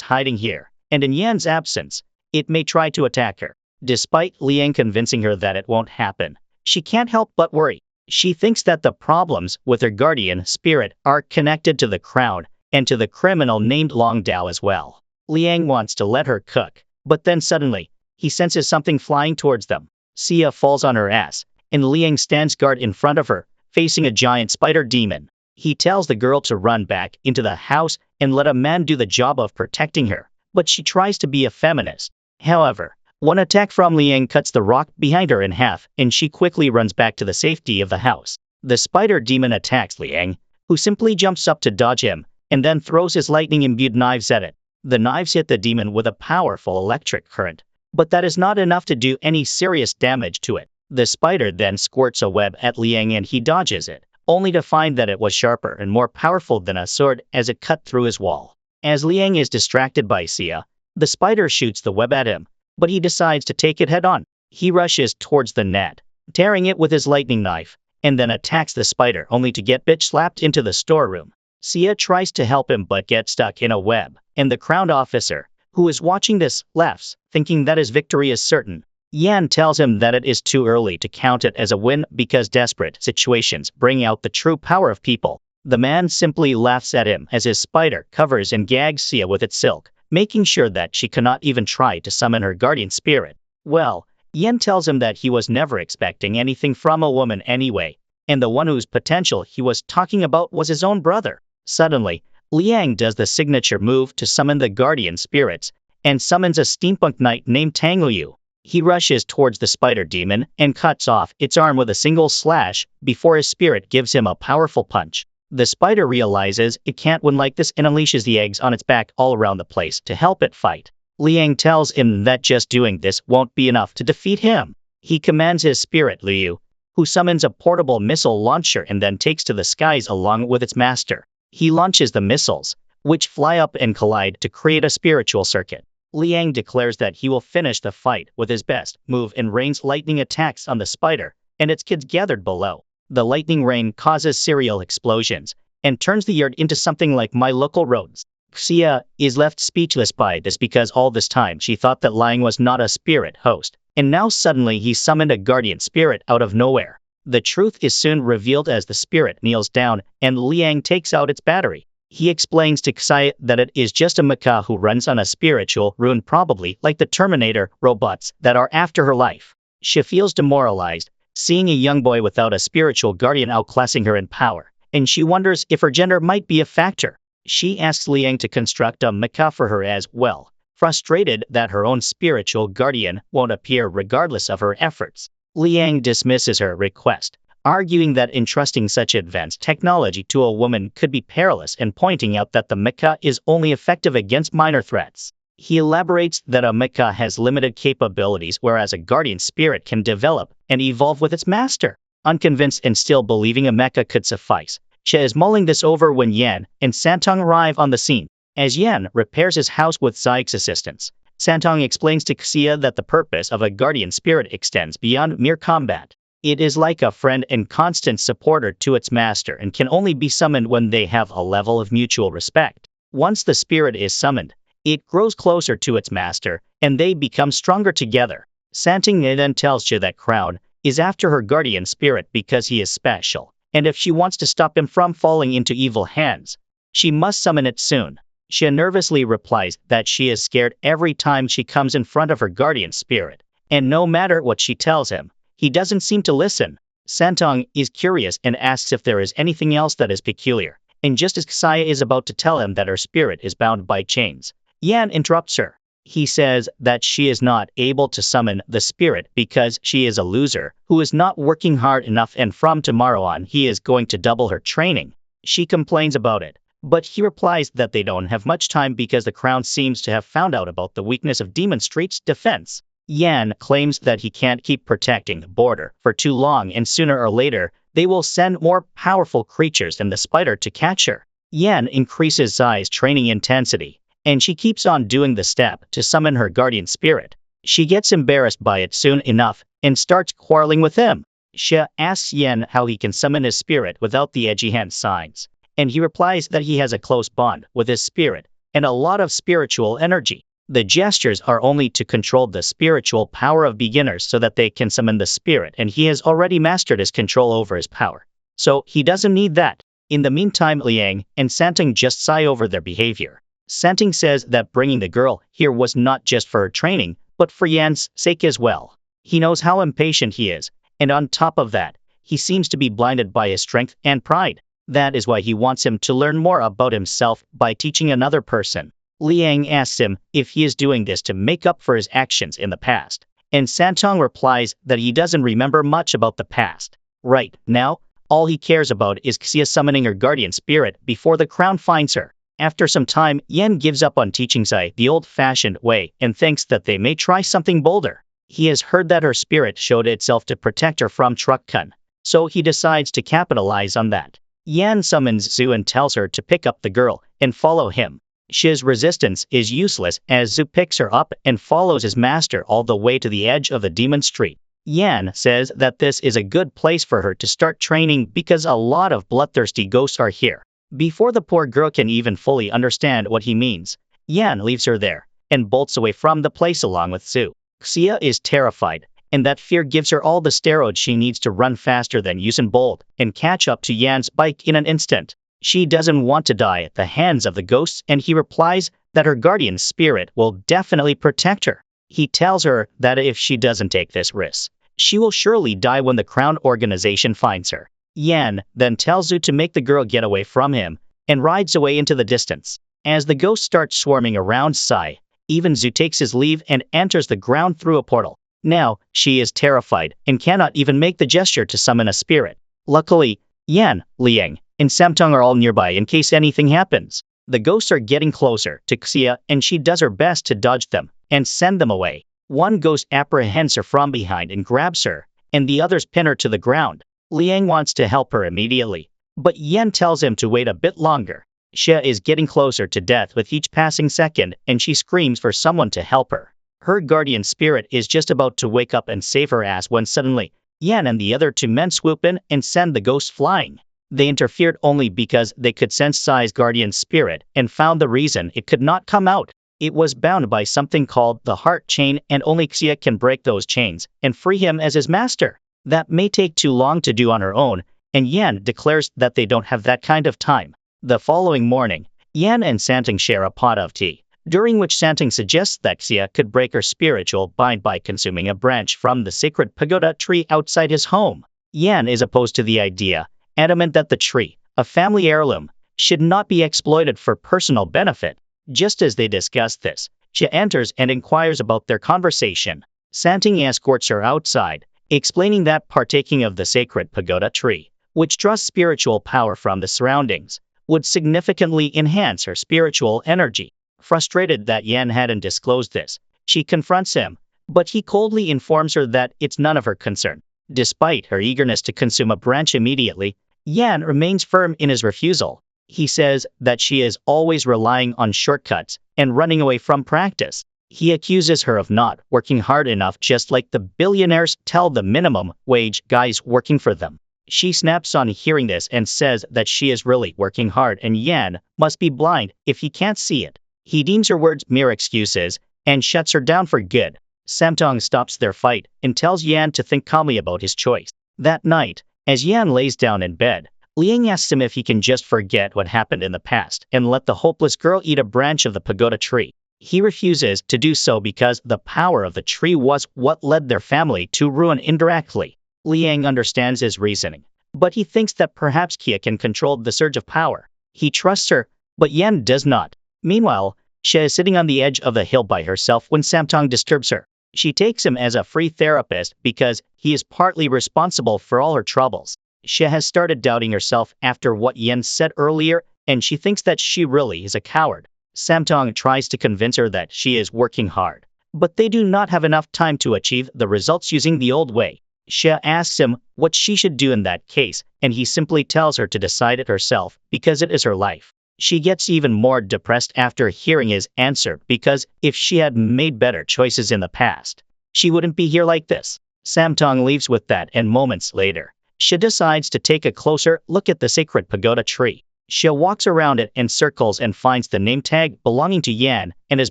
hiding here, and in Yan's absence, it may try to attack her. Despite Liang convincing her that it won't happen, she can't help but worry. She thinks that the problems with her guardian spirit are connected to the crown and to the criminal named Long Dao as well. Liang wants to let her cook, but then suddenly, he senses something flying towards them. Sia falls on her ass, and Liang stands guard in front of her, facing a giant spider demon. He tells the girl to run back into the house and let a man do the job of protecting her, but she tries to be a feminist. However, one attack from Liang cuts the rock behind her in half, and she quickly runs back to the safety of the house. The spider demon attacks Liang, who simply jumps up to dodge him, and then throws his lightning-imbued knives at it. The knives hit the demon with a powerful electric current, but that is not enough to do any serious damage to it. The spider then squirts a web at Liang and he dodges it, only to find that it was sharper and more powerful than a sword as it cut through his wall. As Liang is distracted by Sia, the spider shoots the web at him, but he decides to take it head-on. He rushes towards the net, tearing it with his lightning knife, and then attacks the spider only to get bitch-slapped into the storeroom. Sia tries to help him but gets stuck in a web, and the crowned officer, who is watching this, laughs, thinking that his victory is certain. Yan tells him that it is too early to count it as a win because desperate situations bring out the true power of people. The man simply laughs at him as his spider covers and gags Sia with its silk, making sure that she cannot even try to summon her guardian spirit. Well, Yan tells him that he was never expecting anything from a woman anyway, and the one whose potential he was talking about was his own brother. Suddenly, Liang does the signature move to summon the guardian spirits, and summons a steampunk knight named Tang Liu. He rushes towards the spider demon and cuts off its arm with a single slash before his spirit gives him a powerful punch. The spider realizes it can't win like this and unleashes the eggs on its back all around the place to help it fight. Liang tells him that just doing this won't be enough to defeat him. He commands his spirit Liu, who summons a portable missile launcher and then takes to the skies along with its master. He launches the missiles, which fly up and collide to create a spiritual circuit. Liang declares that he will finish the fight with his best move and rains lightning attacks on the spider and its kids gathered below. The lightning rain causes serial explosions and turns the yard into something like my local roads. Xia is left speechless by this because all this time she thought that Liang was not a spirit host, and now suddenly he summoned a guardian spirit out of nowhere. The truth is soon revealed as the spirit kneels down and Liang takes out its battery. He explains to Xia that it is just a mecha who runs on a spiritual rune, probably like the Terminator robots that are after her life. She feels demoralized, seeing a young boy without a spiritual guardian outclassing her in power, and she wonders if her gender might be a factor. She asks Liang to construct a mecha for her as well, frustrated that her own spiritual guardian won't appear regardless of her efforts. Liang dismisses her request, arguing that entrusting such advanced technology to a woman could be perilous and pointing out that the mecha is only effective against minor threats. He elaborates that a mecha has limited capabilities whereas a guardian spirit can develop and evolve with its master. Unconvinced and still believing a mecha could suffice, Xia is mulling this over when Yan and Santong arrive on the scene. As Yan repairs his house with Zai's assistance, Santong explains to Xia that the purpose of a guardian spirit extends beyond mere combat. It is like a friend and constant supporter to its master and can only be summoned when they have a level of mutual respect. Once the spirit is summoned, it grows closer to its master, and they become stronger together. Santong then tells Xia that Crown is after her guardian spirit because he is special, and if she wants to stop him from falling into evil hands, she must summon it soon. Xia nervously replies that she is scared every time she comes in front of her guardian spirit, and no matter what she tells him, he doesn't seem to listen. Santong is curious and asks if there is anything else that is peculiar, and just as Xia is about to tell him that her spirit is bound by chains, Yan interrupts her. He says that she is not able to summon the spirit because she is a loser who is not working hard enough, and from tomorrow on he is going to double her training. She complains about it, but he replies that they don't have much time because the crown seems to have found out about the weakness of Demon Street's defense. Yan claims that he can't keep protecting the border for too long, and sooner or later they will send more powerful creatures than the spider to catch her. Yan increases Zai's training intensity, and she keeps on doing the step to summon her guardian spirit. She gets embarrassed by it soon enough and starts quarreling with him. Xia asks Yan how he can summon his spirit without the edgy hand signs, and he replies that he has a close bond with his spirit and a lot of spiritual energy. The gestures are only to control the spiritual power of beginners so that they can summon the spirit, and he has already mastered his control over his power, so he doesn't need that. In the meantime, Liang and Santong just sigh over their behavior. Santong says that bringing the girl here was not just for her training, but for Yan's sake as well. He knows how impatient he is, and on top of that, he seems to be blinded by his strength and pride. That is why he wants him to learn more about himself by teaching another person. Liang asks him if he is doing this to make up for his actions in the past, and Santong replies that he doesn't remember much about the past. Right now, all he cares about is Xia summoning her guardian spirit before the crown finds her. After some time, Yan gives up on teaching Zai the old-fashioned way and thinks that they may try something bolder. He has heard that her spirit showed itself to protect her from Truck Kun, so he decides to capitalize on that. Yan summons Zhu and tells her to pick up the girl and follow him. Xia's resistance is useless as Zhu picks her up and follows his master all the way to the edge of the Demon Street. Yan says that this is a good place for her to start training because a lot of bloodthirsty ghosts are here. Before the poor girl can even fully understand what he means, Yan leaves her there and bolts away from the place along with Zhu. Xia is terrified, and that fear gives her all the steroids she needs to run faster than Usain Bolt and catch up to Yan's bike in an instant. She doesn't want to die at the hands of the ghosts, and he replies that her guardian spirit will definitely protect her. He tells her that if she doesn't take this risk, she will surely die when the Crown organization finds her. Yan then tells Zhu to make the girl get away from him and rides away into the distance. As the ghosts start swarming around Sai, even Zhu takes his leave and enters the ground through a portal. Now, she is terrified and cannot even make the gesture to summon a spirit. Luckily, Yan, Liang, and Samtung are all nearby in case anything happens. The ghosts are getting closer to Xia, and she does her best to dodge them and send them away. One ghost apprehends her from behind and grabs her, and the others pin her to the ground. Liang wants to help her immediately, but Yan tells him to wait a bit longer. Xia is getting closer to death with each passing second, and she screams for someone to help her. Her guardian spirit is just about to wake up and save her ass when suddenly, Yan and the other two men swoop in and send the ghost flying. They interfered only because they could sense Sai's guardian spirit and found the reason it could not come out. It was bound by something called the heart chain, and only Xia can break those chains and free him as his master. That may take too long to do on her own, and Yan declares that they don't have that kind of time. The following morning, Yan and Santing share a pot of tea, during which Santing suggests that Xia could break her spiritual bind by consuming a branch from the sacred pagoda tree outside his home. Yan is opposed to the idea, adamant that the tree, a family heirloom, should not be exploited for personal benefit. Just as they discuss this, Xia enters and inquires about their conversation. Santing escorts her outside, explaining that partaking of the sacred pagoda tree, which draws spiritual power from the surroundings, would significantly enhance her spiritual energy. Frustrated that Yan hadn't disclosed this, she confronts him, but he coldly informs her that it's none of her concern. Despite her eagerness to consume a branch immediately, Yan remains firm in his refusal. He says that she is always relying on shortcuts and running away from practice. He accuses her of not working hard enough, just like the billionaires tell the minimum wage guys working for them. She snaps on hearing this and says that she is really working hard and Yan must be blind if he can't see it. He deems her words mere excuses and shuts her down for good. Samtong stops their fight and tells Yan to think calmly about his choice. That night, as Yan lays down in bed, Liang asks him if he can just forget what happened in the past and let the hopeless girl eat a branch of the pagoda tree. He refuses to do so because the power of the tree was what led their family to ruin indirectly. Liang understands his reasoning, but he thinks that perhaps Xia can control the surge of power. He trusts her, but Yan does not. Meanwhile, Xia is sitting on the edge of the hill by herself when Samtong disturbs her. She takes him as a free therapist because he is partly responsible for all her troubles. Xia has started doubting herself after what Yan said earlier, and she thinks that she really is a coward. Samtong tries to convince her that she is working hard, but they do not have enough time to achieve the results using the old way. Xia asks him what she should do in that case, and he simply tells her to decide it herself because it is her life. She gets even more depressed after hearing his answer because if she had made better choices in the past, she wouldn't be here like this. Samtong leaves with that, and moments later, Xia decides to take a closer look at the sacred pagoda tree. Xia walks around it in circles and finds the name tag belonging to Yan and his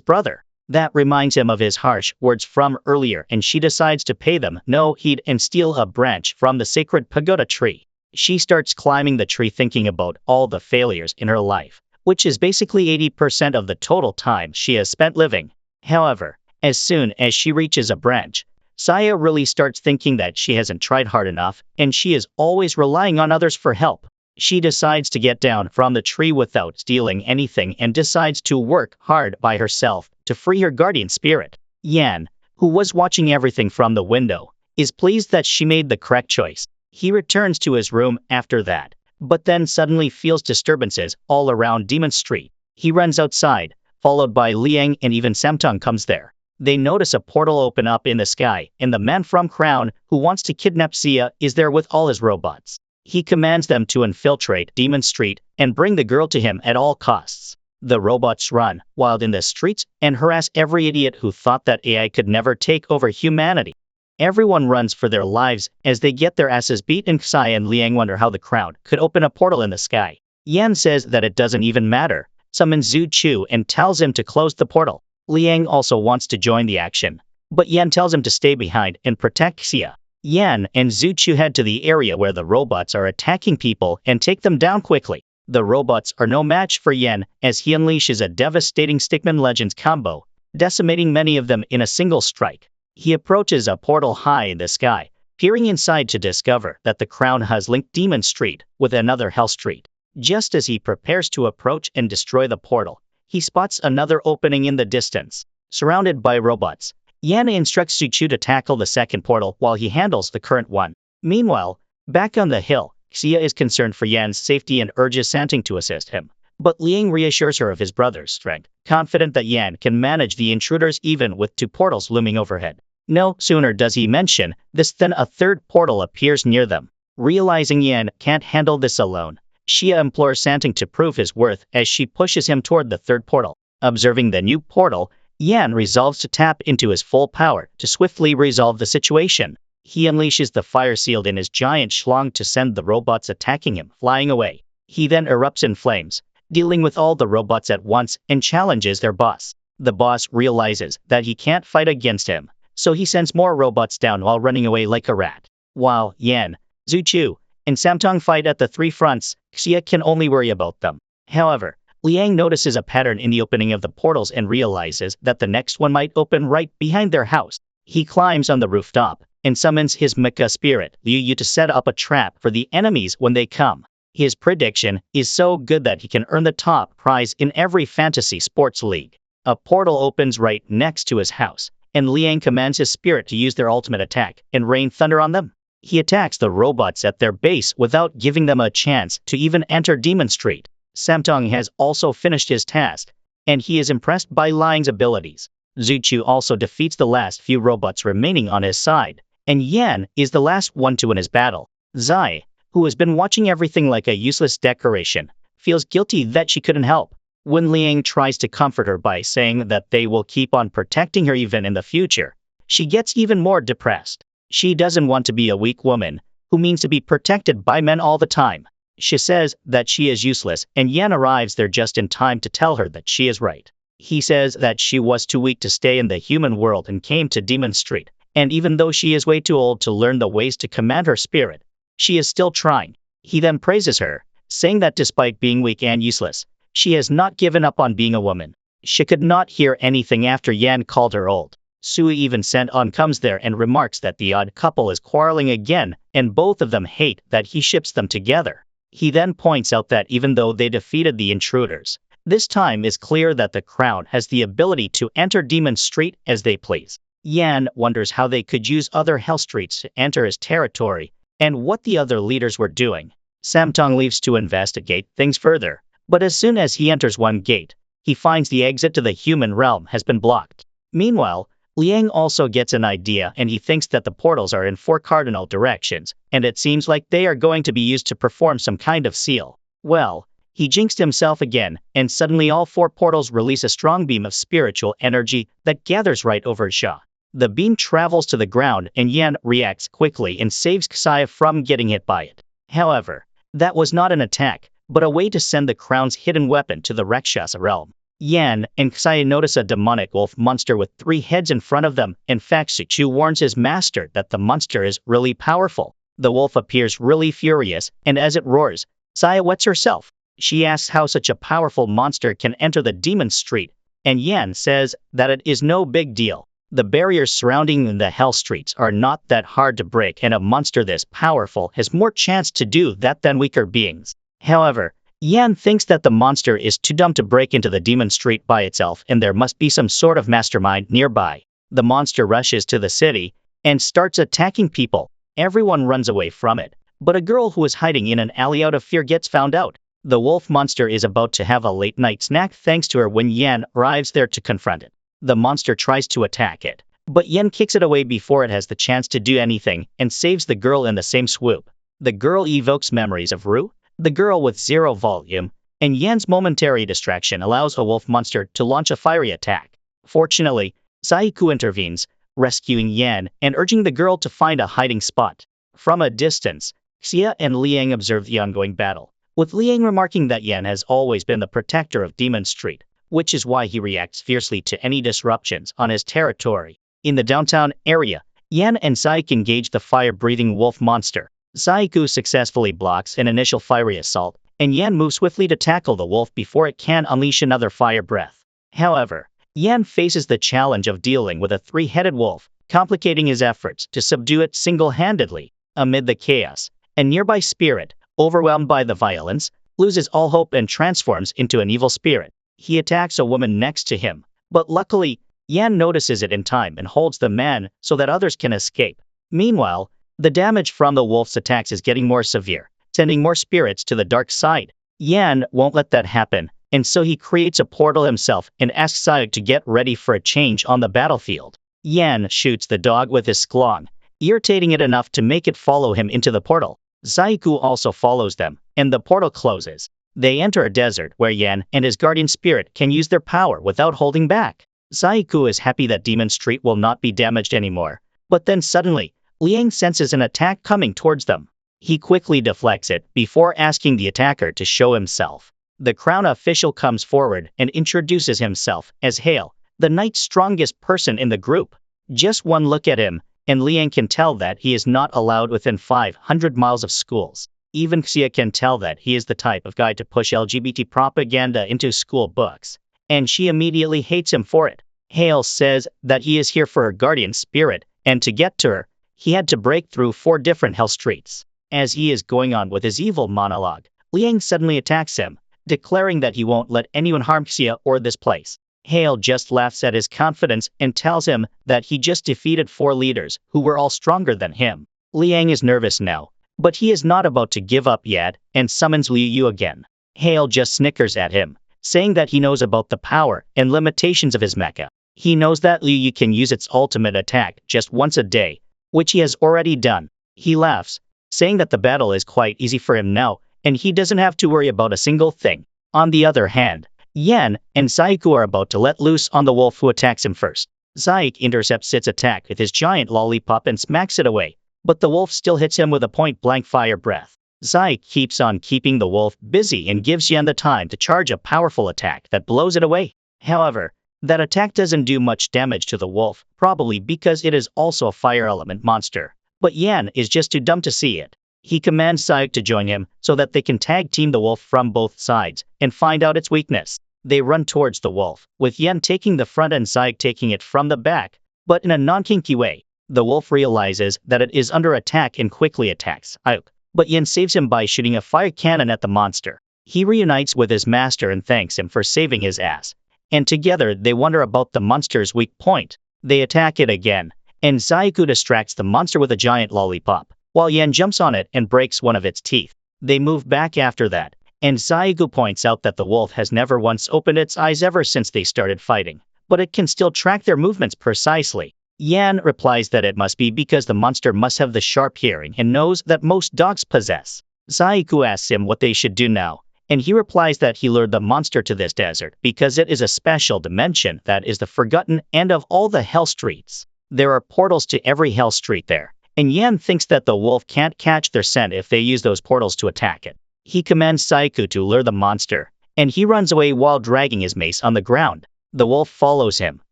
brother. That reminds him of his harsh words from earlier, and she decides to pay them no heed and steal a branch from the sacred pagoda tree. She starts climbing the tree thinking about all the failures in her life, which is basically 80% of the total time she has spent living. However, as soon as she reaches a branch, Saya really starts thinking that she hasn't tried hard enough, and she is always relying on others for help. She decides to get down from the tree without stealing anything and decides to work hard by herself to free her guardian spirit. Yan, who was watching everything from the window, is pleased that she made the correct choice. He returns to his room after that, but then suddenly feels disturbances all around Demon Street. He runs outside, followed by Liang, and even Samtong comes there. They notice a portal open up in the sky, and the man from Crown who wants to kidnap Xia is there with all his robots. He commands them to infiltrate Demon Street and bring the girl to him at all costs. The robots run wild in the streets and harass every idiot who thought that AI could never take over humanity. Everyone runs for their lives as they get their asses beat, and Xia and Liang wonder how the Crown could open a portal in the sky. Yan says that it doesn't even matter, summons Zhu Chu and tells him to close the portal. Liang also wants to join the action, but Yan tells him to stay behind and protect Xia. Yan and Zuchu head to the area where the robots are attacking people and take them down quickly. The robots are no match for Yan as he unleashes a devastating Stickman Legends combo, decimating many of them in a single strike. He approaches a portal high in the sky, peering inside to discover that the crown has linked Demon Street with another Hell Street. Just as he prepares to approach and destroy the portal, he spots another opening in the distance. Surrounded by robots, Yan instructs Zuchu to tackle the second portal while he handles the current one. Meanwhile, back on the hill, Xia is concerned for Yan's safety and urges Santing to assist him. But Liang reassures her of his brother's strength, confident that Yan can manage the intruders even with two portals looming overhead. No sooner does he mention this than a third portal appears near them. Realizing Yan can't handle this alone, Xia implores Santing to prove his worth as she pushes him toward the third portal. Observing the new portal, Yan resolves to tap into his full power to swiftly resolve the situation. He unleashes the fire sealed in his giant schlong to send the robots attacking him flying away. He then erupts in flames, dealing with all the robots at once and challenges their boss. The boss realizes that he can't fight against him, so he sends more robots down while running away like a rat. While Yan, Zuchu, and Samtong fight at the three fronts, Xia can only worry about them. However, Liang notices a pattern in the opening of the portals and realizes that the next one might open right behind their house. He climbs on the rooftop and summons his mecha spirit, Liu Yu, to set up a trap for the enemies when they come. His prediction is so good that he can earn the top prize in every fantasy sports league. A portal opens right next to his house, and Liang commands his spirit to use their ultimate attack and rain thunder on them. He attacks the robots at their base without giving them a chance to even enter Demon Street. Samtong has also finished his task, and he is impressed by Liang's abilities. Zuchu also defeats the last few robots remaining on his side, and Yan is the last one to win his battle. Zai, who has been watching everything like a useless decoration, feels guilty that she couldn't help. When Liang tries to comfort her by saying that they will keep on protecting her even in the future, she gets even more depressed. She doesn't want to be a weak woman who means to be protected by men all the time. She says that she is useless, and Yan arrives there just in time to tell her that she is right. He says that she was too weak to stay in the human world and came to Demon Street, and even though she is way too old to learn the ways to command her spirit, she is still trying. He then praises her, saying that despite being weak and useless, she has not given up on being a woman. She could not hear anything after Yan called her old. Sui even sent on comes there and remarks that the odd couple is quarreling again, and both of them hate that he ships them together. He then points out that even though they defeated the intruders, this time is clear that the crown has the ability to enter Demon Street as they please. Yan wonders how they could use other Hell Streets to enter his territory, and what the other leaders were doing. Samtong leaves to investigate things further, but as soon as he enters one gate, he finds the exit to the human realm has been blocked. Meanwhile, Liang also gets an idea and he thinks that the portals are in 4 cardinal directions, and it seems like they are going to be used to perform some kind of seal. Well, he jinxed himself again, and suddenly all 4 portals release a strong beam of spiritual energy that gathers right over Xia. The beam travels to the ground and Yan reacts quickly and saves Xia from getting hit by it. However, that was not an attack, but a way to send the crown's hidden weapon to the Rakasha realm. Yan and Xia notice a demonic wolf monster with 3 heads in front of them. In fact, Zuchu warns his master that the monster is really powerful. The wolf appears really furious, and as it roars, Xia wets herself. She asks how such a powerful monster can enter the Demon Street, and Yan says that it is no big deal. The barriers surrounding the Hell Streets are not that hard to break, and a monster this powerful has more chance to do that than weaker beings. However, Yan thinks that the monster is too dumb to break into the Demon Street by itself, and there must be some sort of mastermind nearby. The monster rushes to the city and starts attacking people. Everyone runs away from it, but a girl who is hiding in an alley out of fear gets found out. The wolf monster is about to have a late-night snack thanks to her when Yan arrives there to confront it. The monster tries to attack it, but Yan kicks it away before it has the chance to do anything and saves the girl in the same swoop. The girl evokes memories of Ru, the girl with 0 volume, and Yan's momentary distraction allows a wolf monster to launch a fiery attack. Fortunately, Saiku intervenes, rescuing Yan and urging the girl to find a hiding spot. From a distance, Xia and Liang observe the ongoing battle, with Liang remarking that Yan has always been the protector of Demon Street, which is why he reacts fiercely to any disruptions on his territory. In the downtown area, Yan and Saik engage the fire-breathing wolf monster. Saiku successfully blocks an initial fiery assault, and Yan moves swiftly to tackle the wolf before it can unleash another fire breath. However, Yan faces the challenge of dealing with a three-headed wolf, complicating his efforts to subdue it single-handedly. Amid the chaos, a nearby spirit, overwhelmed by the violence, loses all hope and transforms into an evil spirit. He attacks a woman next to him, but luckily, Yan notices it in time and holds the man so that others can escape. Meanwhile, the damage from the wolf's attacks is getting more severe, sending more spirits to the dark side. Yan won't let that happen, and so he creates a portal himself and asks Saik to get ready for a change on the battlefield. Yan shoots the dog with his sklong, irritating it enough to make it follow him into the portal. Saiku also follows them, and the portal closes. They enter a desert where Yan and his guardian spirit can use their power without holding back. Saiku is happy that Demon Street will not be damaged anymore, but then suddenly, Liang senses an attack coming towards them. He quickly deflects it before asking the attacker to show himself. The crown official comes forward and introduces himself as Hale, the night's strongest person in the group. Just one look at him, and Liang can tell that he is not allowed within 500 miles of schools. Even Xia can tell that he is the type of guy to push LGBT propaganda into school books, and she immediately hates him for it. Hale says that he is here for her guardian spirit, and to get to her, he had to break through 4 different hell streets. As he is going on with his evil monologue, Liang suddenly attacks him, declaring that he won't let anyone harm Xia or this place. Hale just laughs at his confidence and tells him that he just defeated 4 leaders who were all stronger than him. Liang is nervous now, but he is not about to give up yet and summons Liu Yu again. Hale just snickers at him, saying that he knows about the power and limitations of his mecha. He knows that Liu Yu can use its ultimate attack just once a day, which he has already done. He laughs, saying that the battle is quite easy for him now, and he doesn't have to worry about a single thing. On the other hand, Yan and Saiku are about to let loose on the wolf who attacks him first. Saik intercepts its attack with his giant lollipop and smacks it away, but the wolf still hits him with a point-blank fire breath. Saik keeps on keeping the wolf busy and gives Yan the time to charge a powerful attack that blows it away. However, that attack doesn't do much damage to the wolf, probably because it is also a fire element monster. But Yan is just too dumb to see it. He commands Saik to join him so that they can tag team the wolf from both sides and find out its weakness. They run towards the wolf, with Yan taking the front and Saik taking it from the back, but in a non-kinky way. The wolf realizes that it is under attack and quickly attacks Saik, but Yan saves him by shooting a fire cannon at the monster. He reunites with his master and thanks him for saving his ass, and together they wonder about the monster's weak point. They attack it again, and Saiku distracts the monster with a giant lollipop, while Yan jumps on it and breaks one of its teeth. They move back after that, and Saiku points out that the wolf has never once opened its eyes ever since they started fighting, but it can still track their movements precisely. Yan replies that it must be because the monster must have the sharp hearing and knows that most dogs possess. Saiku asks him what they should do now, and he replies that he lured the monster to this desert because it is a special dimension that is the forgotten end of all the hell streets. There are portals to every hell street there, and Yan thinks that the wolf can't catch their scent if they use those portals to attack it. He commands Saiku to lure the monster, and he runs away while dragging his mace on the ground. The wolf follows him,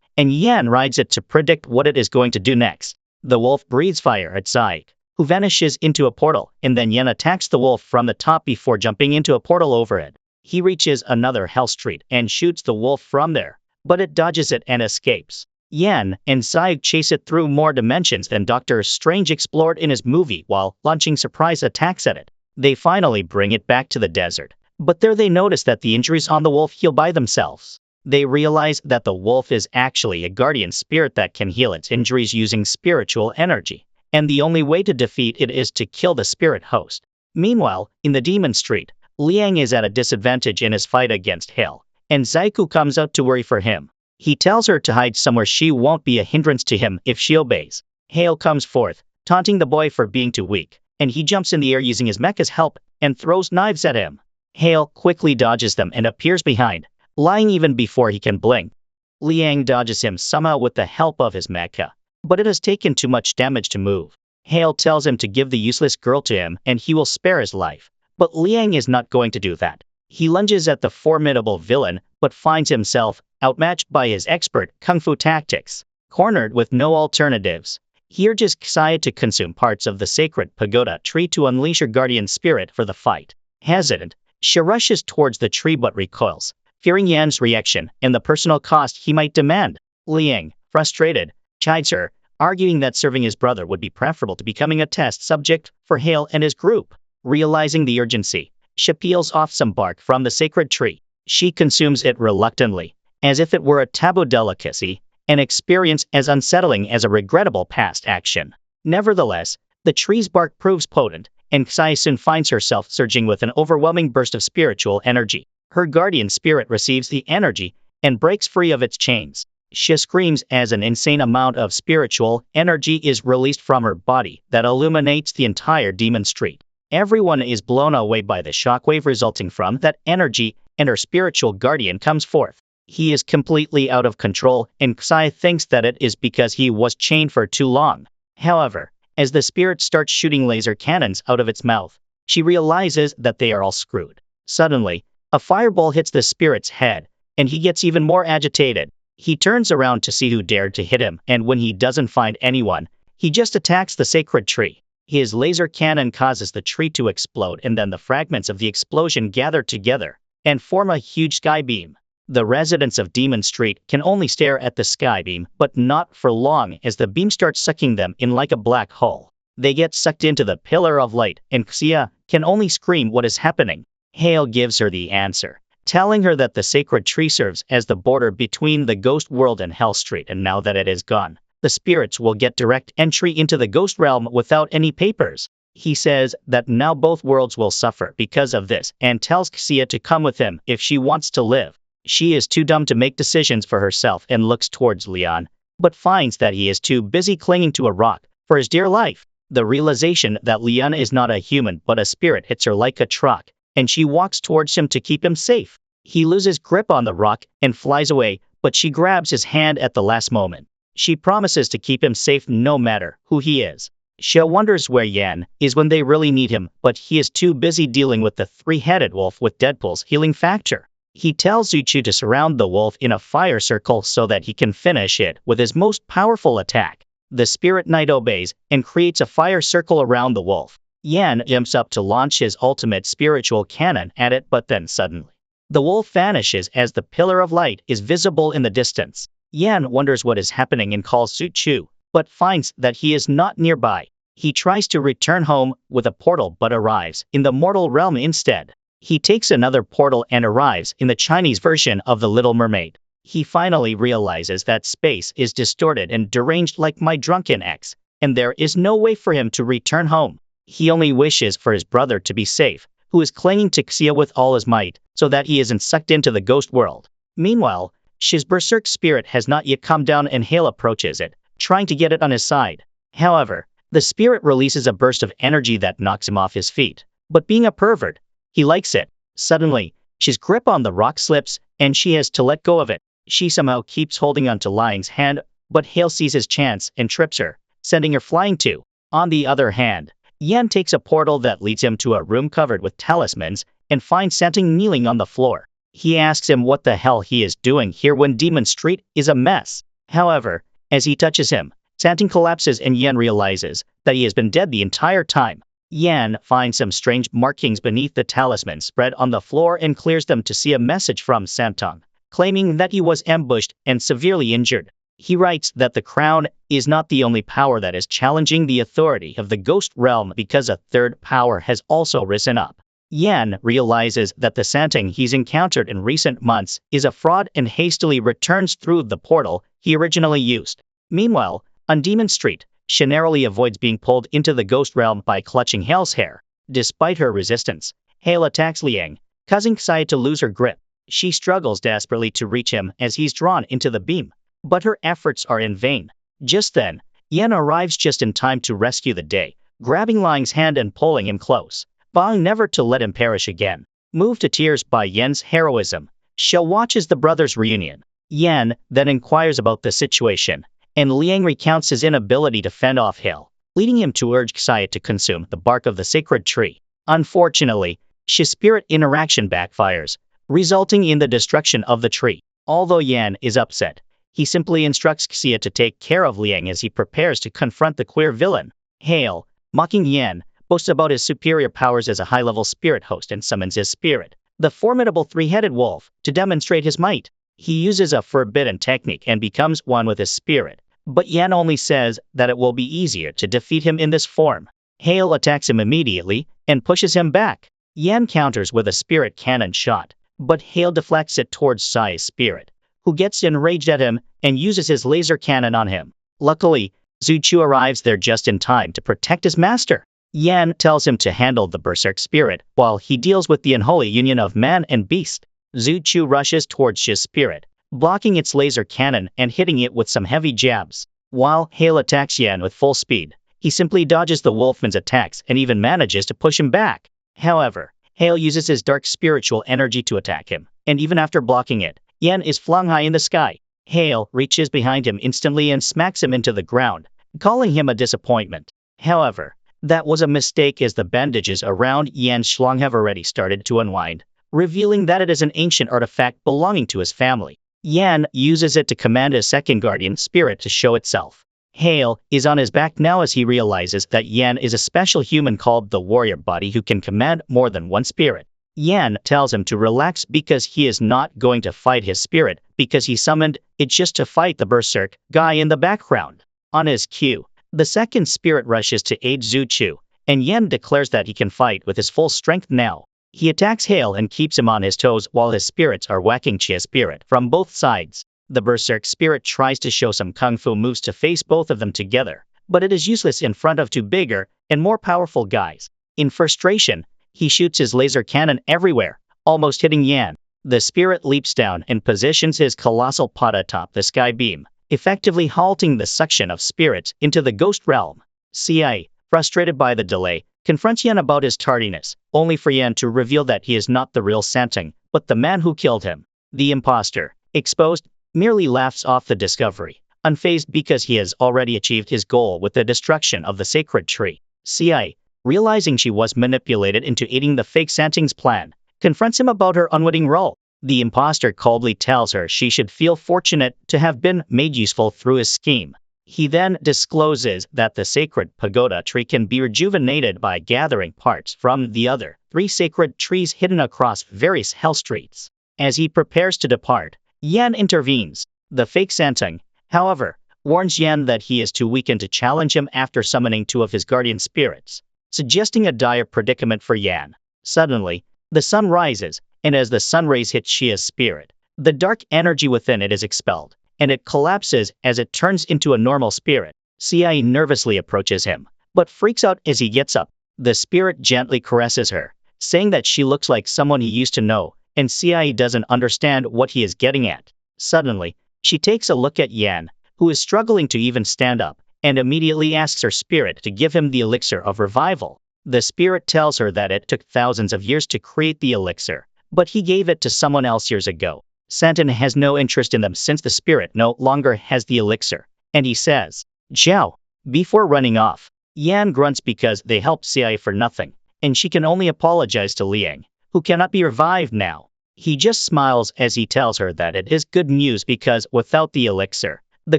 and Yan rides it to predict what it is going to do next. The wolf breathes fire at Saik, who vanishes into a portal, and then Yan attacks the wolf from the top before jumping into a portal over it. He reaches another hell street and shoots the wolf from there, but it dodges it and escapes. Yan and Saik chase it through more dimensions than Doctor Strange explored in his movie while launching surprise attacks at it. They finally bring it back to the desert, but there they notice that the injuries on the wolf heal by themselves. They realize that the wolf is actually a guardian spirit that can heal its injuries using spiritual energy, and the only way to defeat it is to kill the spirit host. Meanwhile, in the Demon Street, Liang is at a disadvantage in his fight against Hale, and Saiku comes out to worry for him. He tells her to hide somewhere she won't be a hindrance to him if she obeys. Hale comes forth, taunting the boy for being too weak, and he jumps in the air using his mecha's help and throws knives at him. Hale quickly dodges them and appears behind, lying even before he can blink. Liang dodges him somehow with the help of his mecha, but it has taken too much damage to move. Hale tells him to give the useless girl to him and he will spare his life, but Liang is not going to do that. He lunges at the formidable villain, but finds himself outmatched by his expert kung fu tactics. Cornered with no alternatives, he urges Xia to consume parts of the sacred pagoda tree to unleash her guardian spirit for the fight. Hesitant, she rushes towards the tree but recoils, fearing Yan's reaction and the personal cost he might demand. Liang, frustrated, chides her, arguing that serving his brother would be preferable to becoming a test subject for Hale and his group. Realizing the urgency, she peels off some bark from the sacred tree. She consumes it reluctantly, as if it were a taboo delicacy, an experience as unsettling as a regrettable past action. Nevertheless, the tree's bark proves potent, and Xia soon finds herself surging with an overwhelming burst of spiritual energy. Her guardian spirit receives the energy and breaks free of its chains. She screams as an insane amount of spiritual energy is released from her body that illuminates the entire demon street. Everyone is blown away by the shockwave resulting from that energy, and her spiritual guardian comes forth. He is completely out of control, and Xia thinks that it is because he was chained for too long. However, as the spirit starts shooting laser cannons out of its mouth, she realizes that they are all screwed. Suddenly, a fireball hits the spirit's head, and he gets even more agitated. He turns around to see who dared to hit him, and when he doesn't find anyone, he just attacks the sacred tree. His laser cannon causes the tree to explode, and then the fragments of the explosion gather together and form a huge sky beam. The residents of Demon Street can only stare at the sky beam, but not for long, as the beam starts sucking them in like a black hole. They get sucked into the pillar of light, and Xia can only scream what is happening. Hale gives her the answer, telling her that the sacred tree serves as the border between the ghost world and Hell Street, and now that it is gone, the spirits will get direct entry into the ghost realm without any papers. He says that now both worlds will suffer because of this, and tells Xia to come with him if she wants to live. She is too dumb to make decisions for herself and looks towards Leon, but finds that he is too busy clinging to a rock for his dear life. The realization that Leon is not a human but a spirit hits her like a truck, and she walks towards him to keep him safe. He loses grip on the rock and flies away, but she grabs his hand at the last moment. She promises to keep him safe no matter who he is. She wonders where Yan is when they really need him, but he is too busy dealing with the three-headed wolf with Deadpool's healing factor. He tells Zuchu to surround the wolf in a fire circle so that he can finish it with his most powerful attack. The Spirit Knight obeys and creates a fire circle around the wolf. Yan jumps up to launch his ultimate spiritual cannon at it, but then suddenly, the wolf vanishes as the pillar of light is visible in the distance. Yan wonders what is happening and calls Zuchu, but finds that he is not nearby. He tries to return home with a portal but arrives in the mortal realm instead. He takes another portal and arrives in the Chinese version of The Little Mermaid. He finally realizes that space is distorted and deranged like my drunken ex, and there is no way for him to return home. He only wishes for his brother to be safe, who is clinging to Xia with all his might, so that he isn't sucked into the ghost world. Meanwhile, Shi's berserk spirit has not yet come down, and Hale approaches it, trying to get it on his side. However, the spirit releases a burst of energy that knocks him off his feet. But being a pervert, he likes it. Suddenly, Shi's grip on the rock slips, and she has to let go of it. She somehow keeps holding onto Liang's hand, but Hale sees his chance and trips her, sending her flying too. On the other hand, Yan takes a portal that leads him to a room covered with talismans, and finds Santing kneeling on the floor. He asks him what the hell he is doing here when Demon Street is a mess. However, as he touches him, Santing collapses and Yan realizes that he has been dead the entire time. Yan finds some strange markings beneath the talisman spread on the floor and clears them to see a message from Santung, claiming that he was ambushed and severely injured. He writes that the crown is not the only power that is challenging the authority of the ghost realm, because a third power has also risen up. Yan realizes that the Santing he's encountered in recent months is a fraud and hastily returns through the portal he originally used. Meanwhile, on Demon Street, she narrowly avoids being pulled into the ghost realm by clutching Hale's hair. Despite her resistance, Hale attacks Liang, causing Xia to lose her grip. She struggles desperately to reach him as he's drawn into the beam, but her efforts are in vain. Just then, Yan arrives just in time to rescue the day, grabbing Liang's hand and pulling him close, vowing never to let him perish again. Moved to tears by Yan's heroism, she watches the brothers' reunion. Yan then inquires about the situation, and Liang recounts his inability to fend off Hale, leading him to urge Xia to consume the bark of the sacred tree. Unfortunately, Shi's spirit interaction backfires, resulting in the destruction of the tree. Although Yan is upset, He simply instructs Xia to take care of Liang as he prepares to confront the queer villain. Hale, mocking Yan, boasts about his superior powers as a high-level spirit host and summons his spirit, the formidable three-headed wolf, to demonstrate his might. He uses a forbidden technique and becomes one with his spirit, but Yan only says that it will be easier to defeat him in this form. Hale attacks him immediately and pushes him back. Yan counters with a spirit cannon shot, but Hale deflects it towards Sai's spirit, who gets enraged at him and uses his laser cannon on him. Luckily, Zhu Chu arrives there just in time to protect his master. Yan tells him to handle the berserk spirit while he deals with the unholy union of man and beast. Zhu Chu rushes towards his spirit, blocking its laser cannon and hitting it with some heavy jabs. While Hale attacks Yan with full speed, he simply dodges the wolfman's attacks and even manages to push him back. However, Hale uses his dark spiritual energy to attack him, and even after blocking it, Yan is flung high in the sky. Hale reaches behind him instantly and smacks him into the ground, calling him a disappointment. However, that was a mistake as the bandages around Yan's schlong have already started to unwind, revealing that it is an ancient artifact belonging to his family. Yan uses it to command his second guardian spirit to show itself. Hale is on his back now as he realizes that Yan is a special human called the warrior body who can command more than one spirit. Yan tells him to relax because he is not going to fight his spirit because he summoned it just to fight the berserk guy in the background. On his cue, the second spirit rushes to aid Zhu Chu, and Yan declares that he can fight with his full strength now. He attacks Hale and keeps him on his toes while his spirits are whacking Chia's spirit from both sides. The berserk spirit tries to show some kung fu moves to face both of them together, but it is useless in front of two bigger and more powerful guys. In frustration, he shoots his laser cannon everywhere, almost hitting Yan. The spirit leaps down and positions his colossal pot atop the sky beam, effectively halting the suction of spirits into the ghost realm. Xia, frustrated by the delay, confronts Yan about his tardiness, only for Yan to reveal that he is not the real Santang, but the man who killed him. The imposter, exposed, merely laughs off the discovery, unfazed because he has already achieved his goal with the destruction of the sacred tree. Xia, realizing she was manipulated into aiding the fake Santang's plan, confronts him about her unwitting role. The imposter coldly tells her she should feel fortunate to have been made useful through his scheme. He then discloses that the sacred pagoda tree can be rejuvenated by gathering parts from the other 3 sacred trees hidden across various hell streets. As he prepares to depart, Yan intervenes. The fake Santang, however, warns Yan that he is too weakened to challenge him after summoning 2 of his guardian spirits, suggesting a dire predicament for Yan. Suddenly, the sun rises, and as the sun rays hit Chia's spirit, the dark energy within it is expelled, and it collapses as it turns into a normal spirit. Xia nervously approaches him, but freaks out as he gets up. The spirit gently caresses her, saying that she looks like someone he used to know, and Xia doesn't understand what he is getting at. Suddenly, she takes a look at Yan, who is struggling to even stand up, and immediately asks her spirit to give him the elixir of revival. The spirit tells her that it took thousands of years to create the elixir, but he gave it to someone else years ago. Santan has no interest in them since the spirit no longer has the elixir, and he says, "Zhao." Before running off, Yan grunts because they helped Xia for nothing, and she can only apologize to Liang, who cannot be revived now. He just smiles as he tells her that it is good news because without the elixir, the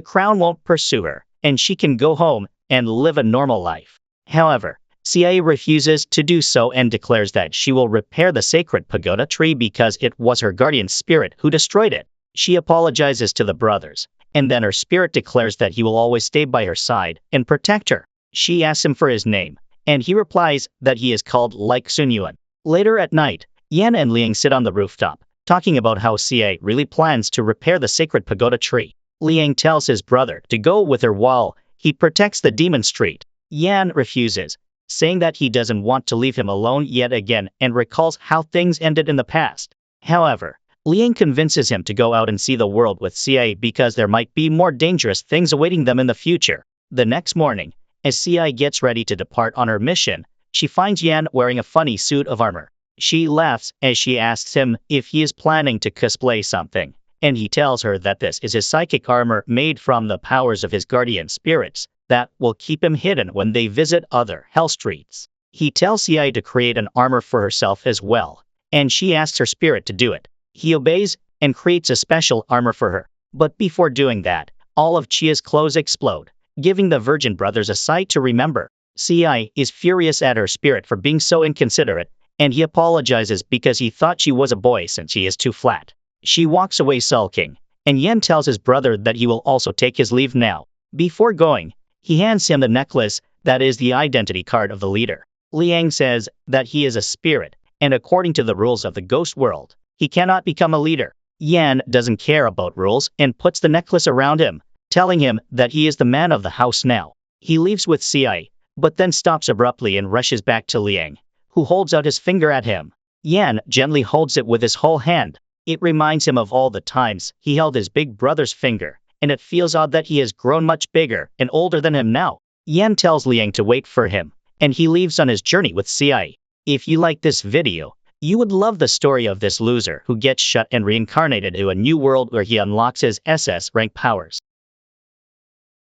crown won't pursue her, and she can go home and live a normal life. However, Xia refuses to do so and declares that she will repair the sacred pagoda tree because it was her guardian spirit who destroyed it. She apologizes to the brothers, and then her spirit declares that he will always stay by her side and protect her. She asks him for his name, and he replies that he is called like Sunyuan. Later at night, Yan and Liang sit on the rooftop, talking about how Xia really plans to repair the sacred pagoda tree. Liang tells his brother to go with her while he protects the demon street. Yan refuses, saying that he doesn't want to leave him alone yet again and recalls how things ended in the past. However, Liang convinces him to go out and see the world with Xia because there might be more dangerous things awaiting them in the future. The next morning, as Xia gets ready to depart on her mission, she finds Yan wearing a funny suit of armor. She laughs as she asks him if he is planning to cosplay something, and he tells her that this is his psychic armor made from the powers of his guardian spirits that will keep him hidden when they visit other hell streets. He tells Xia to create an armor for herself as well, and she asks her spirit to do it. He obeys and creates a special armor for her. But before doing that, all of Chia's clothes explode, giving the Virgin Brothers a sight to remember. Ci is furious at her spirit for being so inconsiderate, and he apologizes because he thought she was a boy since he is too flat. She walks away sulking, and Yen tells his brother that he will also take his leave now. Before going, he hands him the necklace that is the identity card of the leader. Liang says that he is a spirit, and according to the rules of the ghost world, he cannot become a leader. Yan doesn't care about rules and puts the necklace around him, telling him that he is the man of the house now. He leaves with Ci, but then stops abruptly and rushes back to Liang, who holds out his finger at him. Yan gently holds it with his whole hand. It reminds him of all the times he held his big brother's finger, and it feels odd that he has grown much bigger and older than him now. Yan tells Liang to wait for him, and he leaves on his journey with Ci. If you like this video, you would love the story of this loser who gets shut and reincarnated to a new world where he unlocks his SS rank powers.